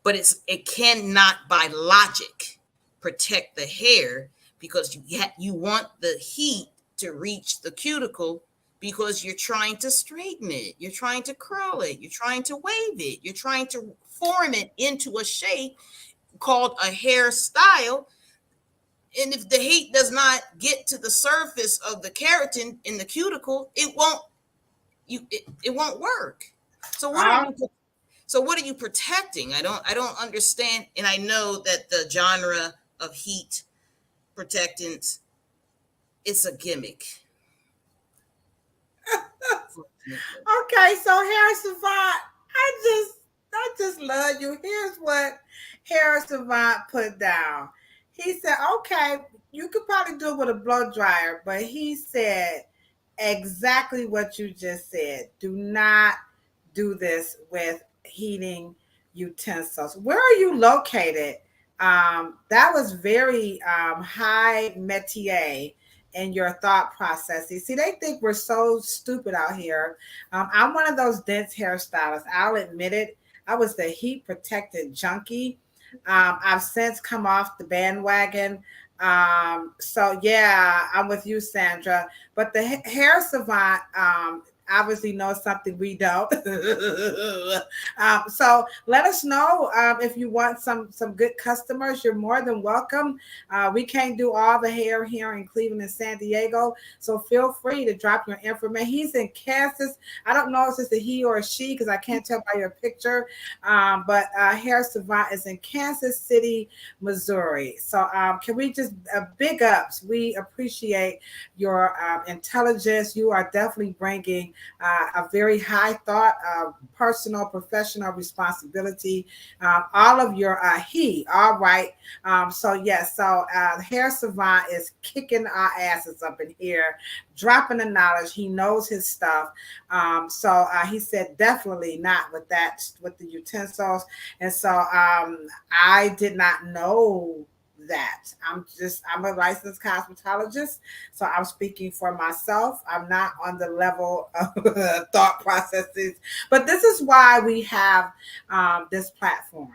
But it cannot by logic protect the hair, because you want the heat to reach the cuticle, because you're trying to straighten it, you're trying to curl it, you're trying to wave it, you're trying to form it into a shape called a hairstyle. And if the heat does not get to the surface of the keratin in the cuticle, it won't work. So what are you protecting? I don't understand. And I know that the genre of heat protectants, it's a gimmick. Okay, so Hair Savant, I just love you. Here's what Hair Savant put down. He said, okay, you could probably do it with a blow dryer, but he said exactly what you just said. Do not do this with heating utensils. Where are you located? That was very high métier in your thought process. You see, they think we're so stupid out here. I'm one of those dense hairstylists. I'll admit it. I was the heat protected junkie. I've since come off the bandwagon. So yeah, I'm with you, Sandra. But the Hair Savant obviously knows something we don't. So let us know if you want some good customers. You're more than welcome. We can't do all the hair here in Cleveland and San Diego, so feel free to drop your information. He's in Kansas. I don't know if it's a he or a she because I can't tell by your picture, but Hair Savant is in Kansas City, Missouri. So can we just big ups? We appreciate your intelligence. You are definitely bringing a very high thought, personal, professional responsibility. All of your heat. All right. So yes. So Hair Savant is kicking our asses up in here, dropping the knowledge. He knows his stuff. So he said definitely not with that, with the utensils. And so I did not know that. I'm a licensed cosmetologist, so I'm speaking for myself. I'm not on the level of thought processes, but this is why we have this platform.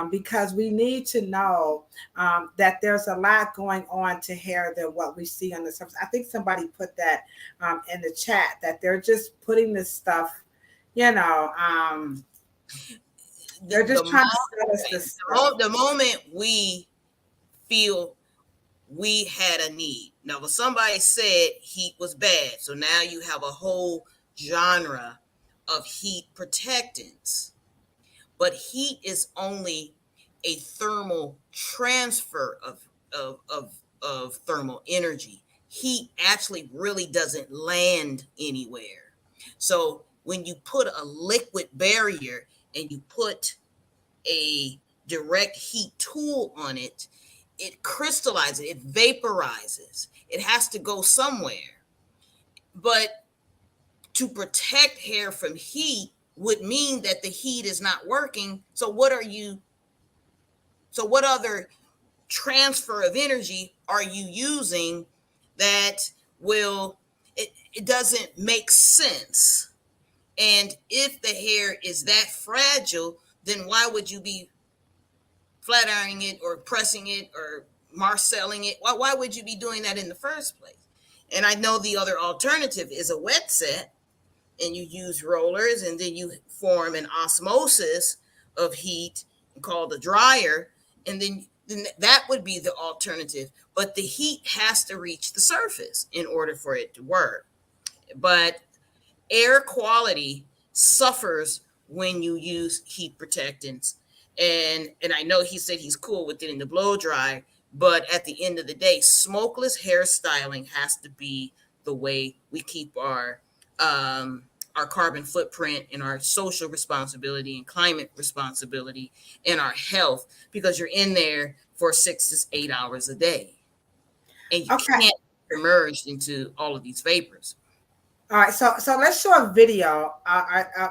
Because we need to know that there's a lot going on to hair than what we see on the surface. I think somebody put that in the chat, that they're just putting this stuff, you know, they're just trying to sell us this stuff. The moment we feel we had a need. Now, when somebody said heat was bad, so now you have a whole genre of heat protectants. But heat is only a thermal transfer of thermal energy. Heat actually really doesn't land anywhere. So when you put a liquid barrier and you put a direct heat tool on it, it crystallizes, it vaporizes. It has to go somewhere. But to protect hair from heat would mean that the heat is not working. So what other transfer of energy are you using that it doesn't make sense? And if the hair is that fragile, then why would you be flat ironing it or pressing it or marcelling it? Why would you be doing that in the first place? And I know the other alternative is a wet set, and you use rollers, and then you form an osmosis of heat called a dryer, and then that would be the alternative. But the heat has to reach the surface in order for it to work. But air quality suffers when you use heat protectants. And I know he said he's cool with it in the blow dry, but at the end of the day, smokeless hairstyling has to be the way we keep our carbon footprint and our social responsibility and climate responsibility and our health, because you're in there for 6 to 8 hours a day, and you can't emerge into all of these vapors. All right, so let's show a video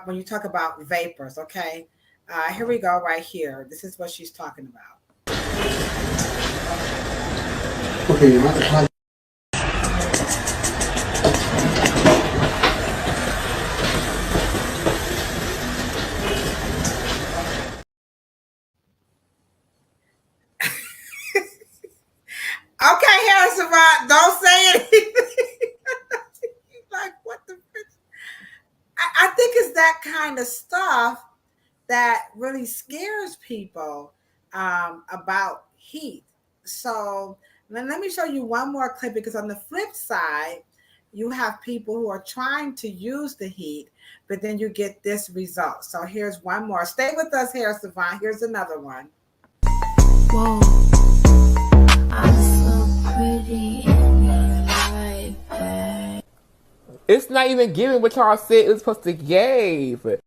when you talk about vapors. Okay, here we go, right here. This is what she's talking about. Okay, you're not Okay, Harrison Rod, don't say anything. Like, what the frick? I think it's that kind of stuff that really scares people about heat. So let me show you one more clip, because on the flip side, you have people who are trying to use the heat, but then you get this result. So here's one more. Stay with us, Harrison Savant. Here's another one. Whoa, I'm so pretty in the right bag. It's not even giving what y'all said it was supposed to give.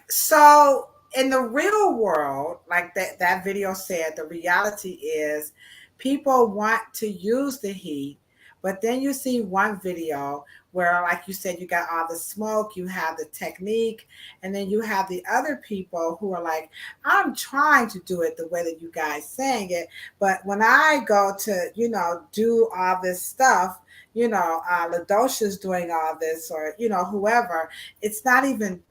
So in the real world, like that video said, the reality is people want to use the heat, but then you see one video where, like you said, you got all the smoke, you have the technique, and then you have the other people who are like, I'm trying to do it the way that you guys saying it, but when I go to, do all this stuff, LaDosha's doing all this, or, whoever, it's not even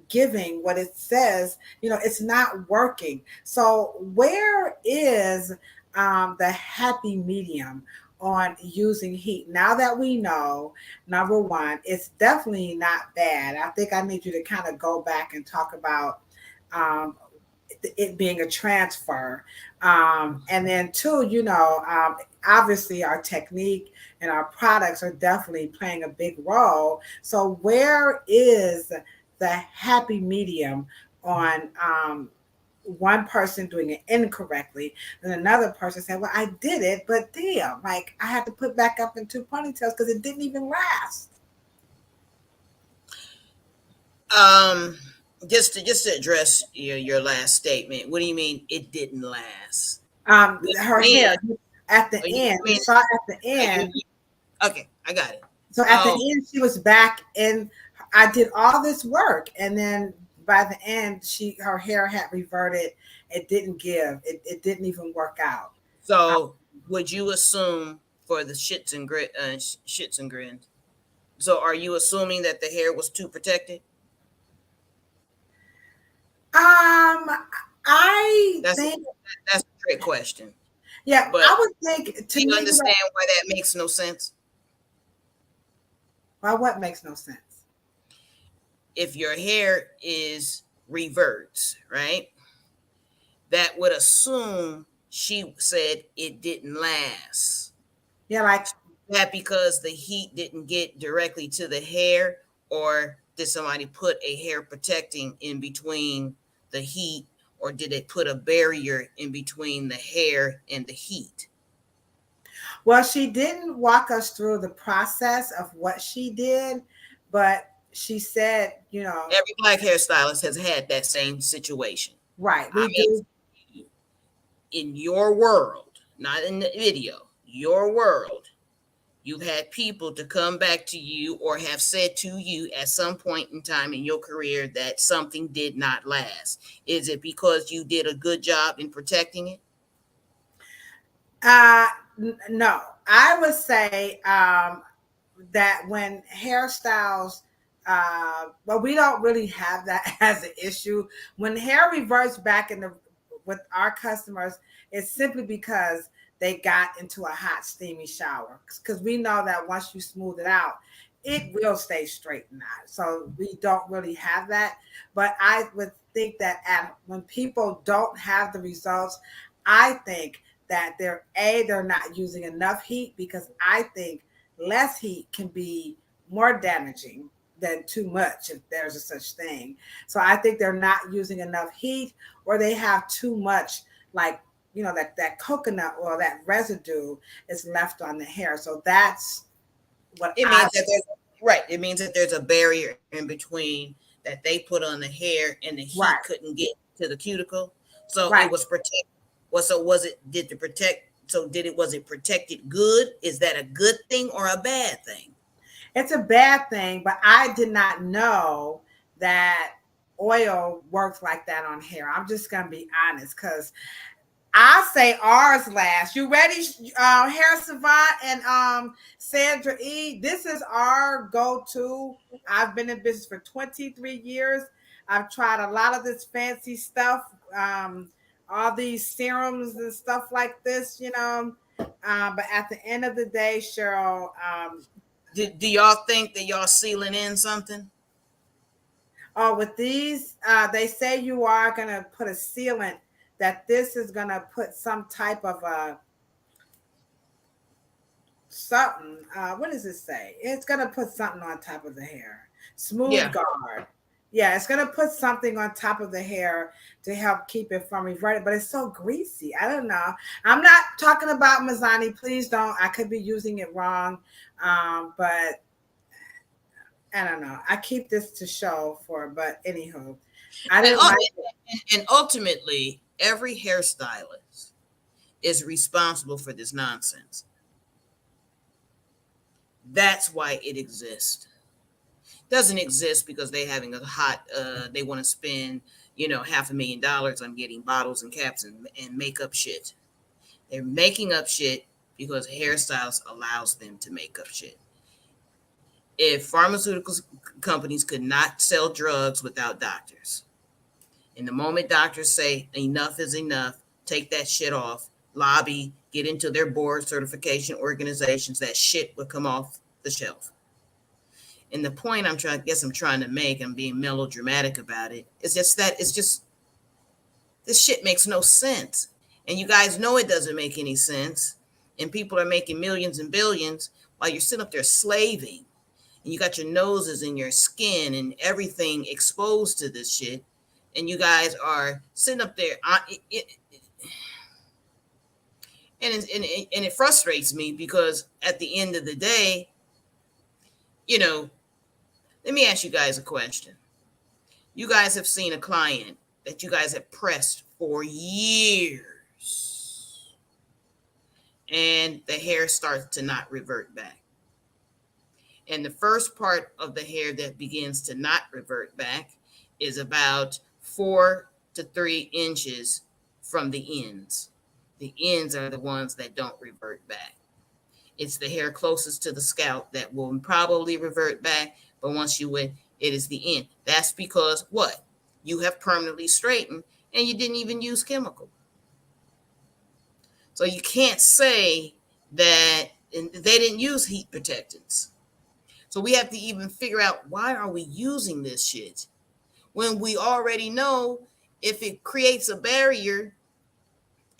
giving what it says, it's not working. So where is the happy medium on using heat? Now that we know, number one, it's definitely not bad. I think I need you to kind of go back and talk about it being a transfer. And then two, obviously our technique and our products are definitely playing a big role. So where is the happy medium on one person doing it incorrectly and another person saying, well, I did it, but damn, like I had to put back up in 2 ponytails because it didn't even last. Just to address your last statement, what do you mean it didn't last? Her hair at the end, you saw at the end. Okay, I got it. So at the end, she was back in. I did all this work, and then by the end, her hair had reverted, it didn't give. It didn't even work out. So would you assume for the shits and grins? So are you assuming that the hair was too protected? I That's think, that's a trick question. yeah, But I would think do to you me, understand why that makes no sense? well, what makes no sense. If your hair is reverts, right? That would assume she said it didn't last. Yeah, like That because the heat didn't get directly to the hair, or did somebody put a hair protecting in between the heat, or did they put a barrier in between the hair and the heat? well, she didn't walk us through the process of what she did, but she said, Every black hairstylist has had that same situation. right, I we mean, do. in your world, not in the video, your world, you've had people to come back to you or have said to you at some point in time in your career that something did not last. Is it because you did a good job in protecting it? No, I would say that when hairstyles, well, we don't really have that as an issue. When hair reverts back in the with our customers, it's simply because they got into a hot, steamy shower. Because we know that once you smooth it out, it will stay straightened out. So we don't really have that. But I would think that when people don't have the results, I think that they're not using enough heat, because I think less heat can be more damaging than too much, if there's a such thing. So I think they're not using enough heat, or they have too much, like, that coconut oil, that residue is left on the hair. So that's what It I means that there's right. It means that there's a barrier in between that they put on the hair and the heat right, couldn't get to the cuticle. So it right. was protected. Well, so was it did the protect so did it was it protected good? Is that a good thing or a bad thing? It's a bad thing, but I did not know that oil works like that on hair. I'm just gonna be honest, because I say ours last. You ready, Hair Savant and Sandra E? This is our go-to. I've been in business for 23 years. I've tried a lot of this fancy stuff, all these serums and stuff like this, but at the end of the day, Cheryl, Do y'all think that y'all sealing in something? with these, they say you are gonna put a sealant, that this is gonna put some type of a something. What does it say? It's gonna put something on top of the hair. Smooth Yeah. guard. Yeah, it's gonna put something on top of the hair to help keep it from reverting, but it's so greasy. I don't know. I'm not talking about Mazzani. Please don't. I could be using it wrong. But I don't know. I keep this to show for, but anywho, I And, didn't like it. and ultimately, every hairstylist is responsible for this nonsense. That's why it exists. Doesn't exist because they having a hot they want to spend $500,000 on getting bottles and caps and makeup shit. They're making up shit because hairstyles allows them to make up shit. If pharmaceutical companies could not sell drugs without doctors, and the moment doctors say enough is enough, take that shit off, lobby, get into their board certification organizations, that shit would come off the shelf. And the point I'm trying to make, I'm being melodramatic about it, is just that this shit makes no sense. And you guys know it doesn't make any sense. And people are making millions and billions while you're sitting up there slaving. And you got your noses and your skin and everything exposed to this shit. And you guys are sitting up there. And it frustrates me because at the end of the day, let me ask you guys a question. You guys have seen a client that you guys have pressed for years, and the hair starts to not revert back. And the first part of the hair that begins to not revert back is about 4 to 3 inches from the ends. The ends are the ones that don't revert back. It's the hair closest to the scalp that will probably revert back, but once you wet, it is the end. That's because what? You have permanently straightened and you didn't even use chemical. So you can't say that they didn't use heat protectants. So we have to even figure out, why are we using this shit when we already know if it creates a barrier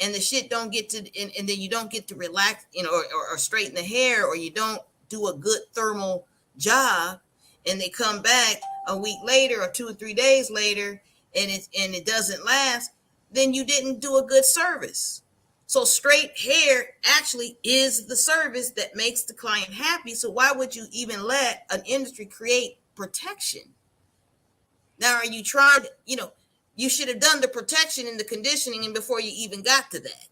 and the shit don't get to, and then you don't get to relax, or straighten the hair, or you don't do a good thermal job, and they come back a week later or 2 or 3 days later, and it doesn't last, then you didn't do a good service. So straight hair actually is the service that makes the client happy. So why would you even let an industry create protection? Now, are you trying to, you should have done the protection and the conditioning and before you even got to that.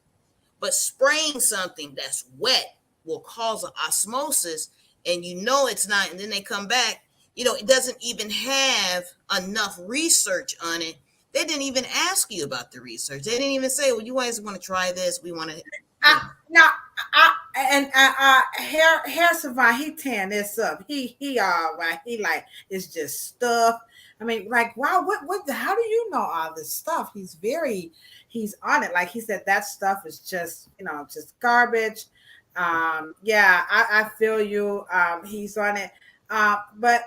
But spraying something that's wet will cause an osmosis, and it's not, and then they come back, it doesn't even have enough research on it. They didn't even ask you about the research. They didn't even say, well, you guys want to try this? We want to. Hair Savant, he tearing this up. He all right. He like, it's just stuff. I mean, like, wow, how do you know all this stuff? He's on it. Like he said, that stuff is just, just garbage. Yeah, I feel you. He's on it. But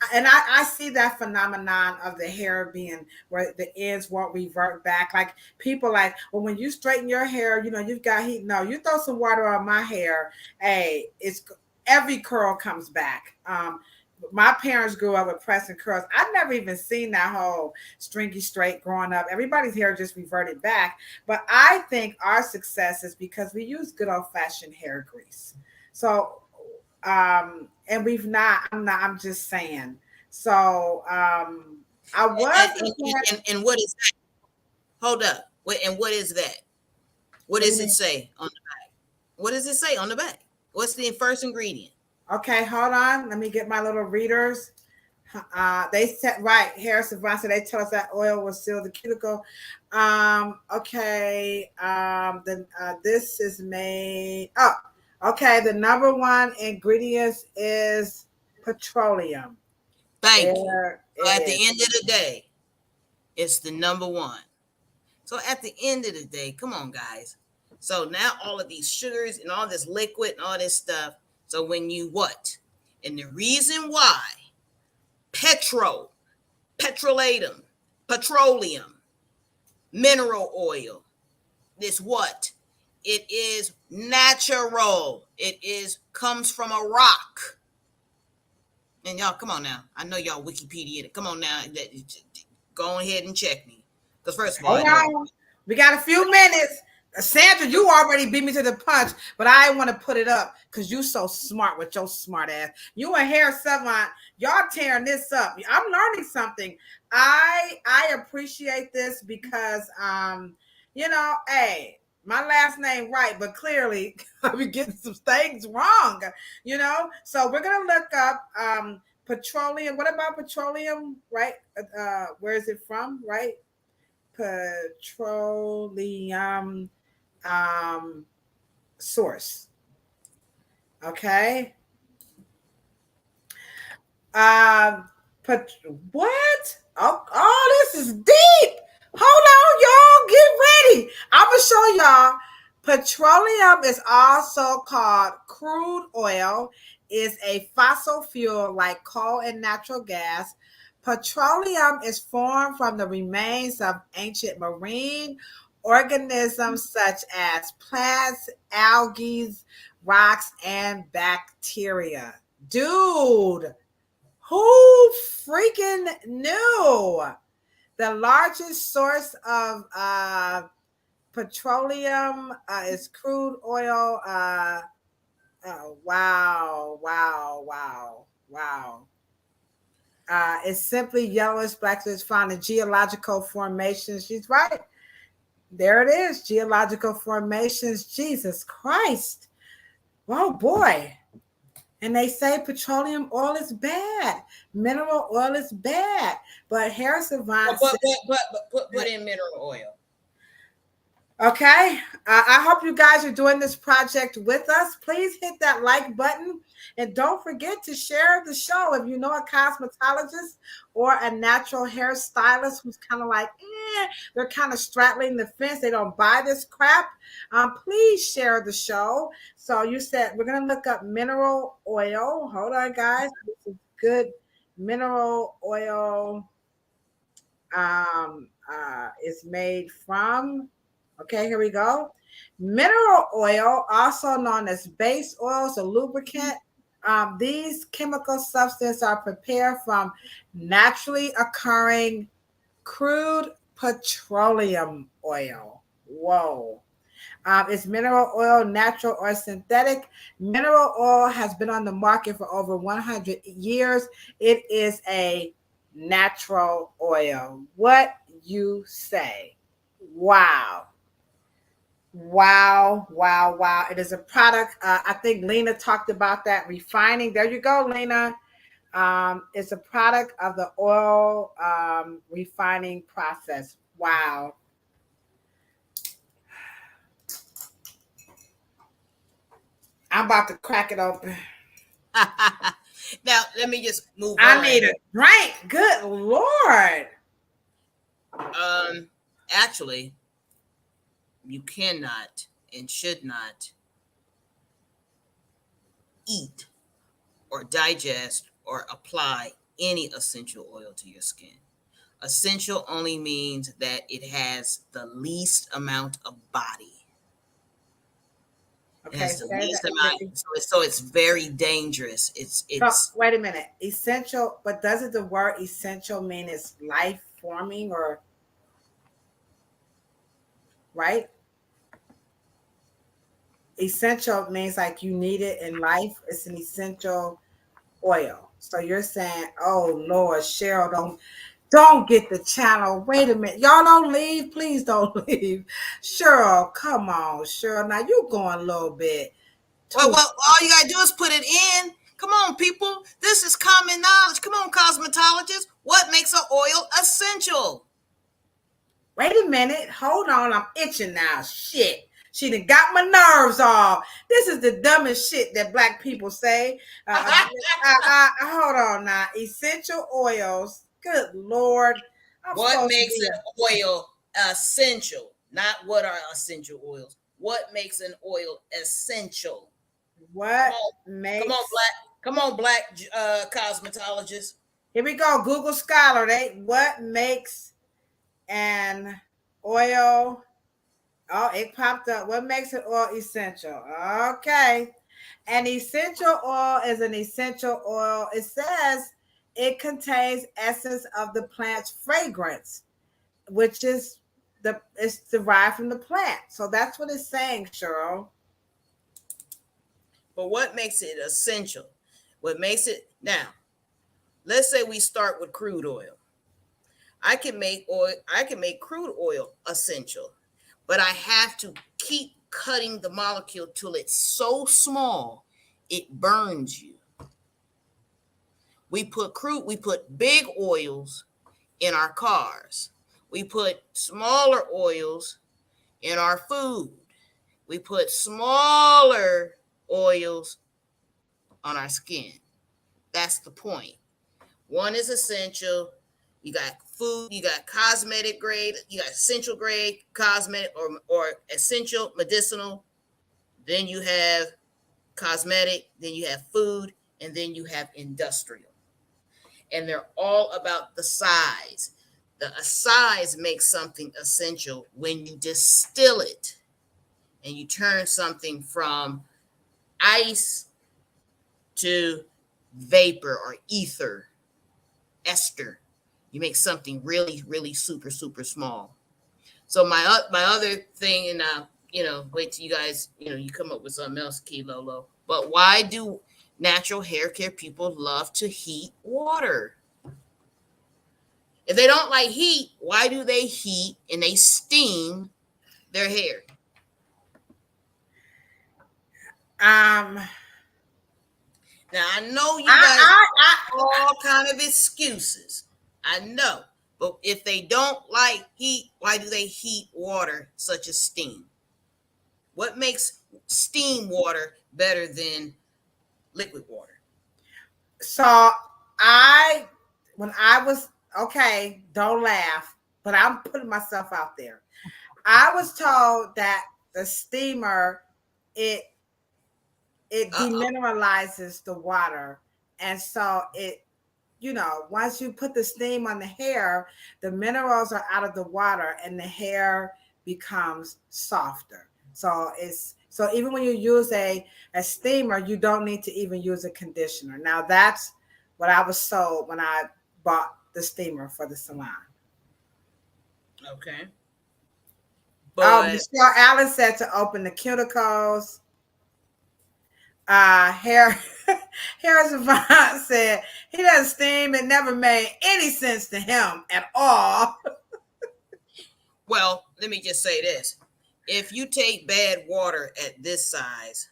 I see that phenomenon of the hair being where the ends won't revert back. Like people like, well, when you straighten your hair, you've got heat. No, you throw some water on my hair. Hey, every curl comes back. My parents grew up with pressing curls. I've never even seen that whole stringy straight growing up. Everybody's hair just reverted back. But I think our success is because we use good old fashioned hair grease. So, and I'm just saying. So, I was. And what is that? Hold up. And what is that? What does it say on the back? What does it say on the back? What's the first ingredient? Okay, hold on. Let me get my little readers. They said, right, Hair Savant, so they tell us that oil will seal the cuticle. Okay. This is made. Oh, okay. The number one ingredient is petroleum. Thank you. So at the end of the day, it's the number one. So at the end of the day, come on, guys. So now all of these sugars and all this liquid and all this stuff. So when you what? And the reason why petroleum, mineral oil, this what? It is natural. It comes from a rock. And y'all, come on now. I know y'all Wikipedia it. Come on now. Go ahead and check me. Because first of all, we got a few minutes. Sandra, you already beat me to the punch, but I want to put it up because you so smart with your smart ass. You and Hair Savant, y'all tearing this up. I'm learning something. I appreciate this because, hey, my last name right, but clearly I'm getting some things wrong, So we're going to look up petroleum. What about petroleum, right? Where is it from, right? Petroleum source. Okay. But what? Oh, this is deep. Hold on, y'all. Get ready. I'm gonna show y'all. Petroleum is also called crude oil. Is a fossil fuel like coal and natural gas. Petroleum is formed from the remains of ancient marine organisms such as plants, algae, rocks, and bacteria. Dude, who freaking knew? The largest source of petroleum is crude oil. Wow. It's simply yellowish black. It's found in geological formations. She's right. There it is. Geological formations. Jesus Christ. Oh boy. And they say petroleum oil is bad. Mineral oil is bad. But Hair Savant put in mineral oil. Okay. I hope you guys are doing this project with us. Please hit that like button and don't forget to share the show. If you know a cosmetologist or a natural hairstylist who's kind of like, they're kind of straddling the fence, they don't buy this crap, please share the show. So you said we're going to look up mineral oil. Hold on, guys. This is good mineral oil is made from. Okay, here we go. Mineral oil, also known as base oils or lubricant. These chemical substances are prepared from naturally occurring crude petroleum oil. Whoa. It's mineral oil, natural or synthetic. Mineral oil has been on the market for over 100 years. It is a natural oil. What you say? Wow. Wow, wow, wow. It is a product. I think Lena talked about that refining. There you go, Lena. It's a product of the oil refining process. Wow. I'm about to crack it open. Now, let me just move I on. need a drink. Good Lord. Actually, you cannot and should not eat or digest or apply any essential oil to your skin. Essential only means that it has the least amount of body. It Okay, has the say least that. amount, so it's very dangerous. So, It's wait a minute. Essential, but doesn't the word essential mean it's life forming or right? Essential means like you need it in life. It's an essential oil. So you're saying, oh Lord, Cheryl, don't get the channel. Wait a minute. Y'all don't leave. Please don't leave. Cheryl, come on, Cheryl. Now you going a little bit too. well, all you gotta do is put it in. Come on, people. This is common knowledge. Come on, cosmetologists. What makes an oil essential? Wait a minute. Hold on. I'm itching now. Shit. She done got my nerves off. This is the dumbest shit that black people say. Hold on now. Essential oils. Good Lord. I'm What supposed to makes be an oil essential? Not what are essential oils. What makes an oil essential? what Come makes. on, black. Come on, black cosmetologist. Here we go. Google Scholar. What makes an oil. Oh, it popped up. What makes an oil essential? Okay. An essential oil is an essential oil. It says it contains essence of the plant's fragrance, which is it's derived from the plant. So that's what it's saying, Cheryl. But what makes it essential? What makes it now? Let's say we start with crude oil. I can make crude oil essential, but I have to keep cutting the molecule till it's so small it burns you. We put big oils in our cars. We put smaller oils in our food. We put smaller oils on our skin. That's the point. One is essential. You got food, you got cosmetic grade, you got essential grade, cosmetic or essential medicinal. Then you have cosmetic, then you have food, and then you have industrial. And they're all about the size. The size makes something essential when you distill it and you turn something from ice to vapor or ether, ester. You make something really, really super, super small. So my other thing, and wait till you guys, you come up with something else, Key Lolo. But why do natural hair care people love to heat water? If they don't like heat, why do they heat and they steam their hair? Now I know you guys all kind of excuses. I know, But if they don't like heat, why do they heat water such as steam? What makes steam water better than liquid water? So when I was, okay, don't laugh, but I'm putting myself out there. I was told that the steamer, it demineralizes the water. And so once you put the steam on the hair, the minerals are out of the water and the hair becomes softer. So even when you use a steamer, you don't need to even use a conditioner. Now that's what I was sold when I bought the steamer for the salon. Okay. But Michelle Allen said to open the cuticles. Harrison Vaughn said he doesn't steam. It never made any sense to him at all. Well, let me just say this. If you take bad water at this size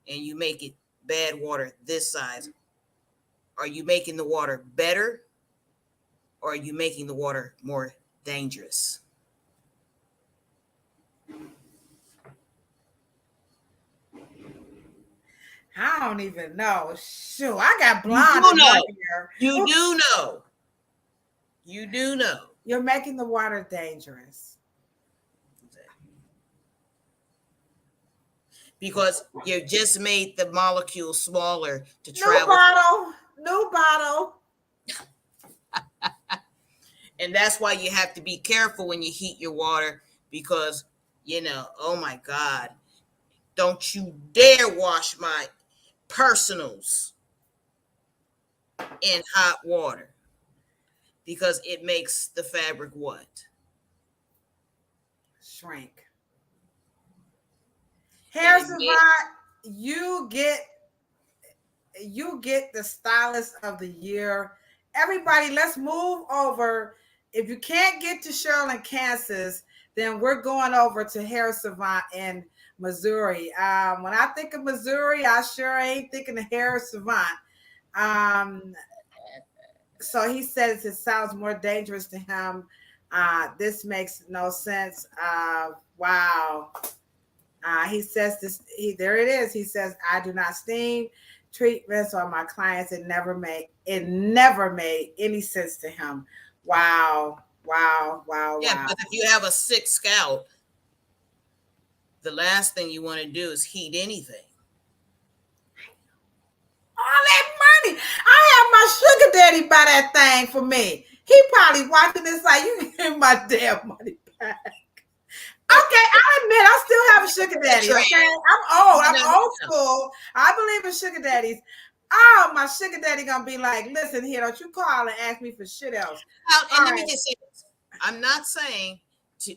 and you make it bad water this size, are you making the water better or are you making the water more dangerous? I don't even know. Shoot, I got blonde in my hair. You do know. You do know. You're making the water dangerous. Because you just made the molecule smaller to travel. New bottle. And that's why you have to be careful when you heat your water because, oh my God, don't you dare wash my personals in hot water because it makes the fabric what? Shrink. Harrison Vaughn, you get the stylist of the year. Everybody, let's move over. If you can't get to Sherilyn, Kansas, then we're going over to Harrison Vaughn in Missouri. When I think of Missouri, I sure ain't thinking of Harrison Vaughn. So he says it sounds more dangerous to him. This makes no sense. Wow. He says this. There it is. He says, "I do not steam treatments on my clients. It never made any sense to him." Wow. Yeah, but if you have a sick scalp, the last thing you want to do is heat anything. All that money. I have my sugar daddy buy that thing for me. He probably watching this like, you can give my damn money back. Okay, I admit I still have a sugar daddy. Okay, I'm old school. I believe in sugar daddies. Oh, my sugar daddy gonna be like, listen here, don't you call and ask me for shit else. Let me just say this. I'm not saying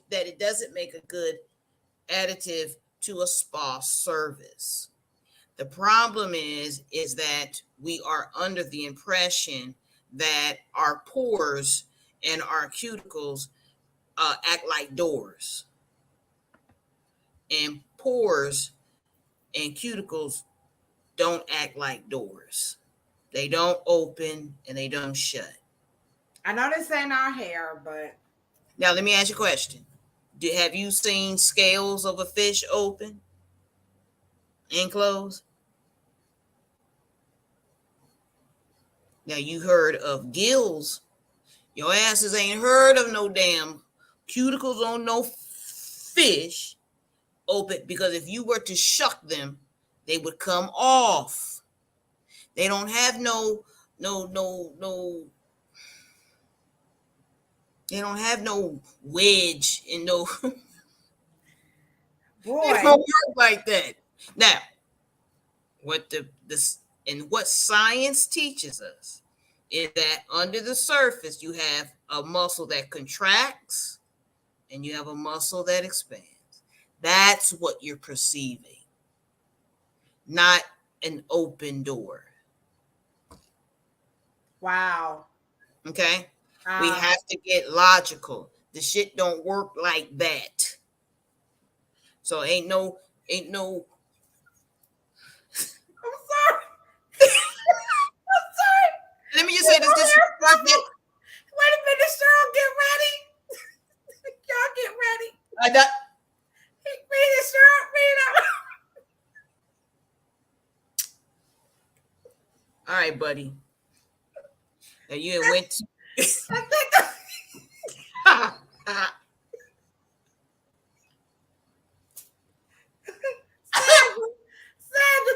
that it doesn't make a good additive to a spa service. The problem is that we are under the impression that our pores and our cuticles act like doors. And pores and cuticles don't act like doors. They don't open and they don't shut. I know this ain't our hair, but now let me ask you a question. Have you seen scales of a fish open and close? Now you heard of gills. Your asses ain't heard of no damn cuticles on no fish open, because if you were to shuck them, they would come off. They don't have no they don't have no wedge and no boy, they don't work like that. Now, what what science teaches us is that under the surface you have a muscle that contracts and you have a muscle that expands. That's what you're perceiving, not an open door. Wow. Okay? We have to get logical. The shit don't work like that. So ain't no. I'm sorry. Let me just say this. Wait a minute, Cheryl, get right, buddy. And you had went to Sandra,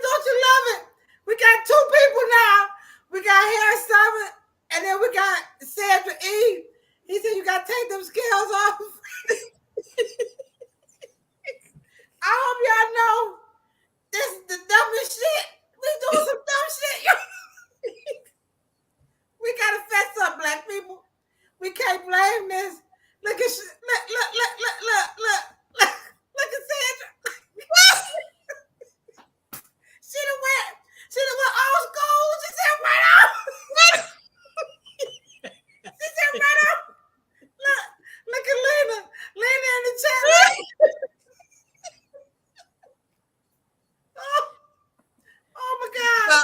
don't you love it? We got two people now. We got Harry Simon, and then we got Sandra E. He said you got to take them scales off. I hope y'all know this is the dumbest shit. We doing some dumb shit. We gotta fess up, black people. We can't blame this. Look at look at Sandra. She done went old school. She said right off. She said right off. Look at Lena. Lena in the chat. Oh my God.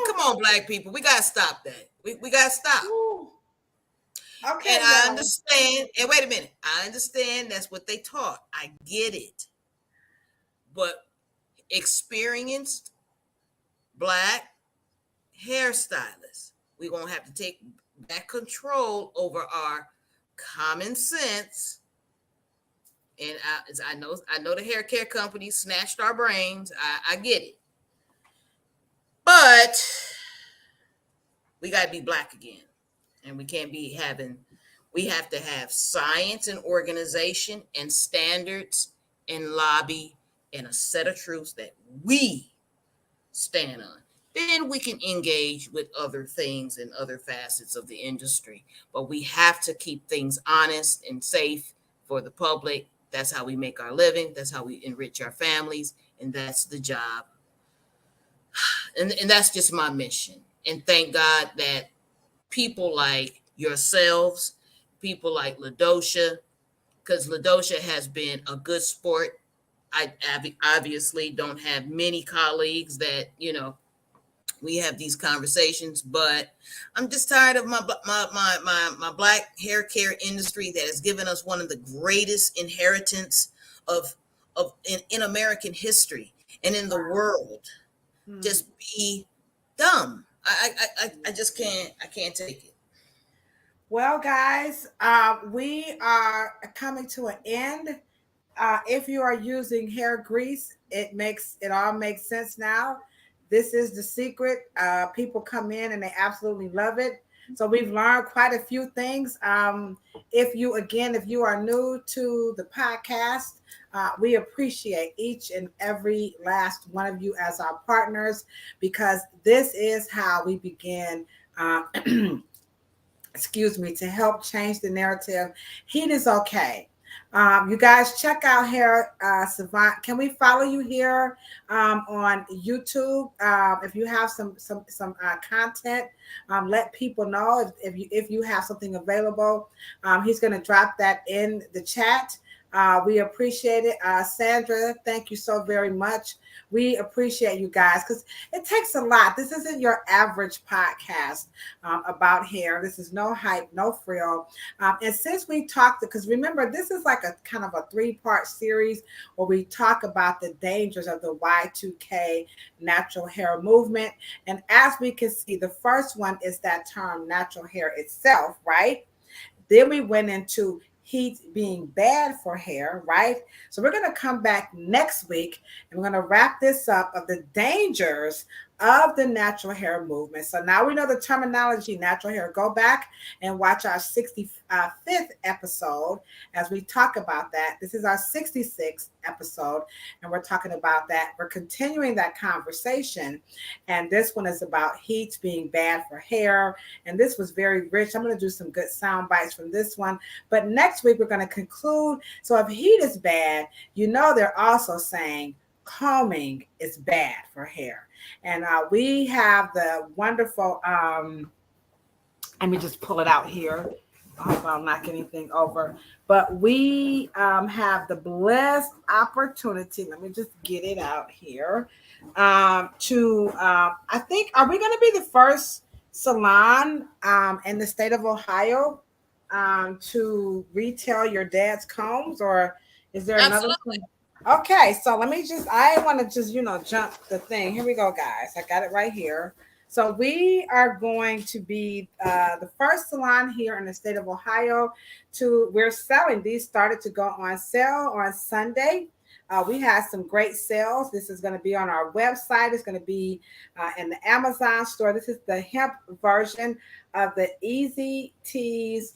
Come on, black people. We gotta stop that. We gotta stop. Ooh. Okay. And I understand. And wait a minute. I understand that's what they taught. I get it. But experienced black hairstylists, we're gonna have to take back control over our common sense. And I know the hair care companies snatched our brains. I get it. But we got to be black again. And we can't be we have to have science and organization and standards and lobby and a set of truths that we stand on. Then we can engage with other things and other facets of the industry. But we have to keep things honest and safe for the public. That's how we make our living. That's how we enrich our families. And that's the job. And that's just my mission. And thank God that people like yourselves, people like LaDosha, because LaDosha has been a good sport. I obviously don't have many colleagues that, we have these conversations, but I'm just tired of my black hair care industry that has given us one of the greatest inheritance of in American history and in the world. Just be dumb. I just can't. I can't take it. Well, guys, we are coming to an end. If you are using hair grease, it all makes sense now. This is the secret. People come in and they absolutely love it. So we've learned quite a few things. If you are new to the podcast, we appreciate each and every last one of you as our partners, because this is how we begin, to help change the narrative. Heat is okay. You guys check out Hair Savant. Can we follow you here on YouTube? If you have some content, let people know if you have something available. He's going to drop that in the chat. We appreciate it. Sandra, thank you so very much. We appreciate you guys, because it takes a lot. This isn't your average podcast about hair. This is no hype, no frill. And since we talked, because remember, this is like a kind of a 3-part series where we talk about the dangers of the Y2K natural hair movement. And as we can see, the first one is that term natural hair itself, right? Then we went into heat being bad for hair, right? So we're going to come back next week and we're going to wrap this up of the dangers of the natural hair movement. So now we know the terminology natural hair. Go back and watch our 65th episode as we talk about that. This is our 66th episode, and we're talking about that. We're continuing that conversation, and this one is about heat being bad for hair, and this was very rich. I'm going to do some good sound bites from this one, but next week we're going to conclude. So if heat is bad, they're also saying combing is bad for hair. And we have the wonderful, let me just pull it out here. I hope I don't knock anything over. But we have the blessed opportunity, let me just get it out here, I think, are we going to be the first salon in the state of Ohio to retail your dad's combs, or is there another? Okay, so let me I want to just, jump the thing. Here we go, guys. I got it right here. So we are going to be the first salon here in the state of Ohio we're selling. These started to go on sale on Sunday. We had some great sales. This is going to be on our website. It's going to be in the Amazon store. This is the hemp version of the Easy Teas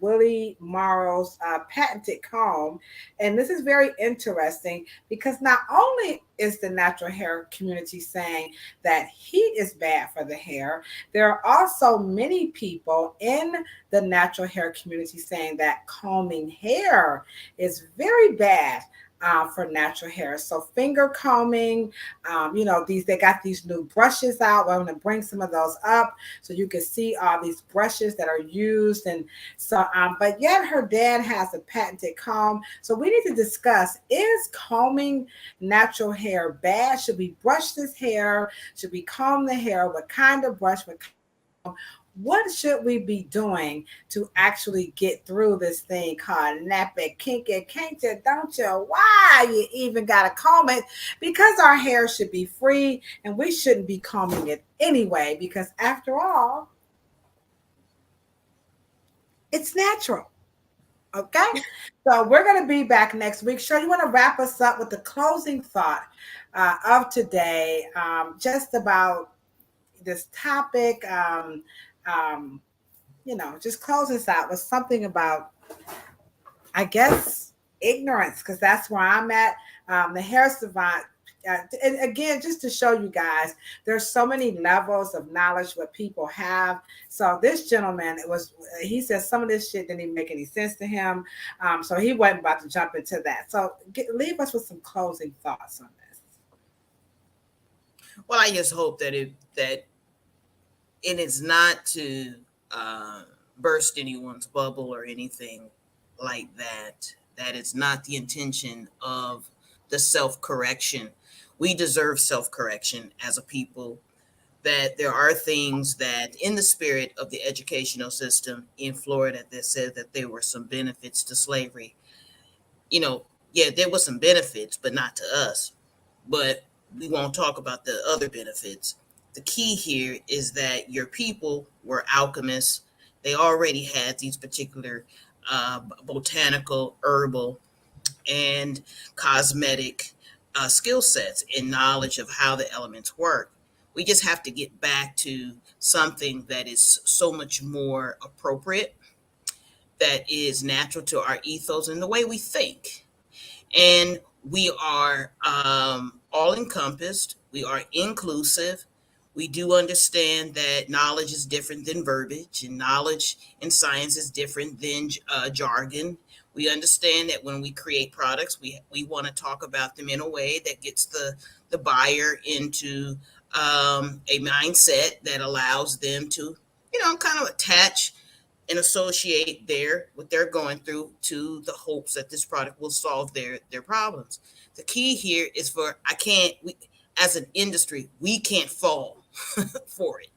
Willie Morrow's patented comb. And this is very interesting because not only is the natural hair community saying that heat is bad for the hair, there are also many people in the natural hair community saying that combing hair is very bad for natural hair. So finger combing, they got these new brushes out. Well, I'm going to bring some of those up so you can see all these brushes that are used. And so, but yet her dad has a patented comb. So we need to discuss, is combing natural hair bad? Should we brush this hair? Should we comb the hair? What kind of brush? What should we be doing to actually get through this thing called nappy, kinky, can't you, don't you? Why you even got to comb it? Because our hair should be free and we shouldn't be combing it anyway, because after all, it's natural. Okay, so we're going to be back next week. Sure, you want to wrap us up with the closing thought of today, just about this topic. Just close us out with something about, I guess, ignorance, because that's where I'm at. The hair savant. And again, just to show you guys, there's so many levels of knowledge what people have. So this gentleman, he said some of this shit didn't even make any sense to him. So he wasn't about to jump into that. So leave us with some closing thoughts on this. Well, I just hope that it is not to burst anyone's bubble or anything like that. That is not the intention of the self-correction. We deserve self-correction as a people, that there are things that in the spirit of the educational system in Florida that said that there were some benefits to slavery. There were some benefits, but not to us. But we won't talk about the other benefits. The key here is that your people were alchemists. They already had these particular botanical, herbal, and cosmetic skill sets and knowledge of how the elements work. We just have to get back to something that is so much more appropriate, that is natural to our ethos and the way we think. And we are all encompassed. We are inclusive. We do understand that knowledge is different than verbiage, and knowledge in science is different than jargon. We understand that when we create products, we want to talk about them in a way that gets the buyer into a mindset that allows them to, kind of attach and associate what they're going through to the hopes that this product will solve their problems. The key here is as an industry, we can't fall for it.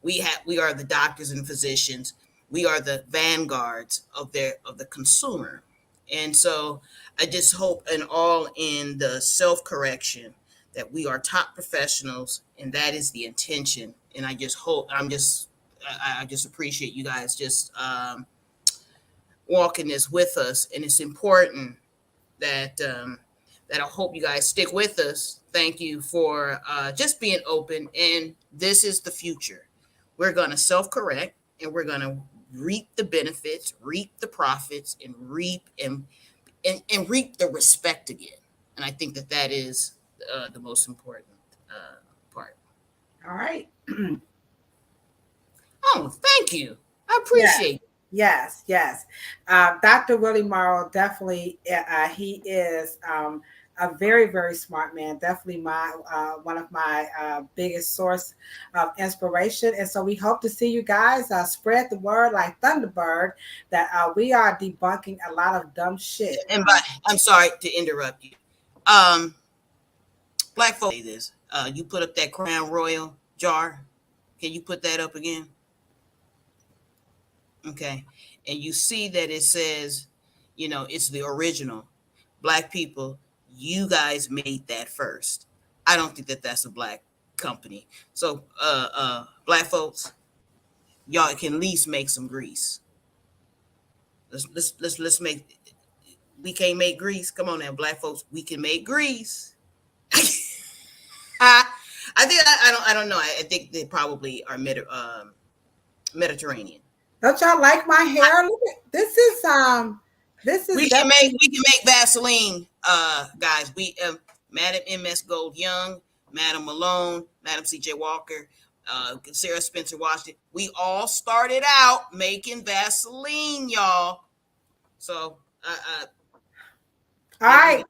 We are the doctors and physicians. We are the vanguards of the consumer. And so I just hope in the self-correction that we are top professionals, and that is the intention. And I just hope, I just appreciate you guys just walking this with us. And it's important that I hope you guys stick with us. Thank you for just being open. And this is the future. We're going to self-correct, and we're going to reap the benefits, reap the profits, and reap the respect again. And I think that is the most important part. All right. Oh, thank you. I appreciate it. Yes. Dr. Willie Morrow, definitely, he is a very, very smart man. Definitely one of my biggest source of inspiration. And so we hope to see you guys spread the word like Thunderbird that we are debunking a lot of dumb shit. And I'm sorry to interrupt you. Black folks say this. You put up that Crown Royal jar. Can you put that up again? Okay. And you see that it says, it's the original. Black people, you guys made that first. I don't think that that's a black company. So black folks, y'all can at least make some grease. Let's make. We can't make grease. Come on now, black folks, we can make grease. I think I don't know. I think they probably are Mediterranean. Don't y'all like my hair? Look at this is We can make Vaseline, guys. We Madam MS Gold Young, Madam Malone, Madam CJ Walker, Sarah Spencer Washington. We all started out making Vaseline, y'all. So all right.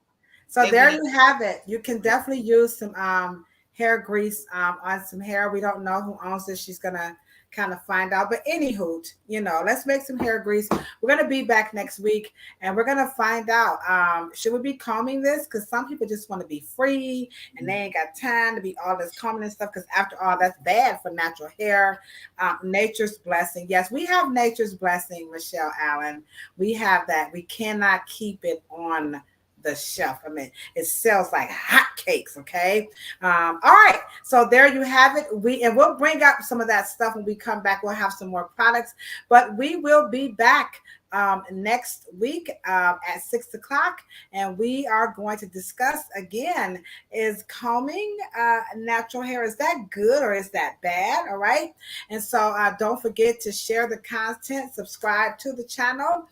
So there you have it. You can definitely use some hair grease on some hair. We don't know who owns this. She's gonna kind of find out. But anywho, let's make some hair grease. We're gonna be back next week and we're gonna find out. Should we be combing this? Because some people just want to be free and they ain't got time to be all this combing and stuff. Because after all, that's bad for natural hair. Nature's blessing. Yes, we have nature's blessing, Michelle Allen. We have that. We cannot keep it on the shelf. I mean, it sells like hotcakes. Okay. All right. So there you have it. We'll bring up some of that stuff when we come back. We'll have some more products, but we will be back next week at 6 o'clock, and we are going to discuss again, is combing natural hair, is that good or is that bad? All right. And so don't forget to share the content, subscribe to the channel,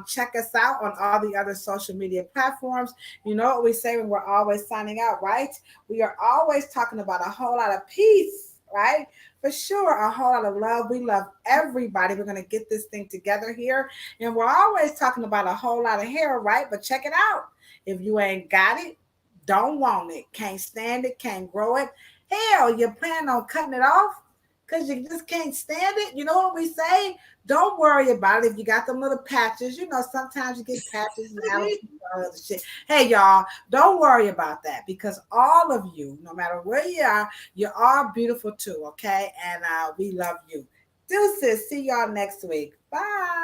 check us out on all the other social media platforms. You know what we say when we're always signing out, right? We are always talking about a whole lot of peace, right? For sure, a whole lot of love. We love everybody. We're going to get this thing together here. And we're always talking about a whole lot of hair, right? But check it out. If you ain't got it, don't want it, can't stand it, can't grow it. Hell, you plan on cutting it off because you just can't stand it. You know what we say? Don't worry about it. If you got them little patches, sometimes you get patches and allergies and all other shit. Hey, y'all, don't worry about that because all of you, no matter where you are beautiful too, okay? And we love you. Deuces. See y'all next week. Bye.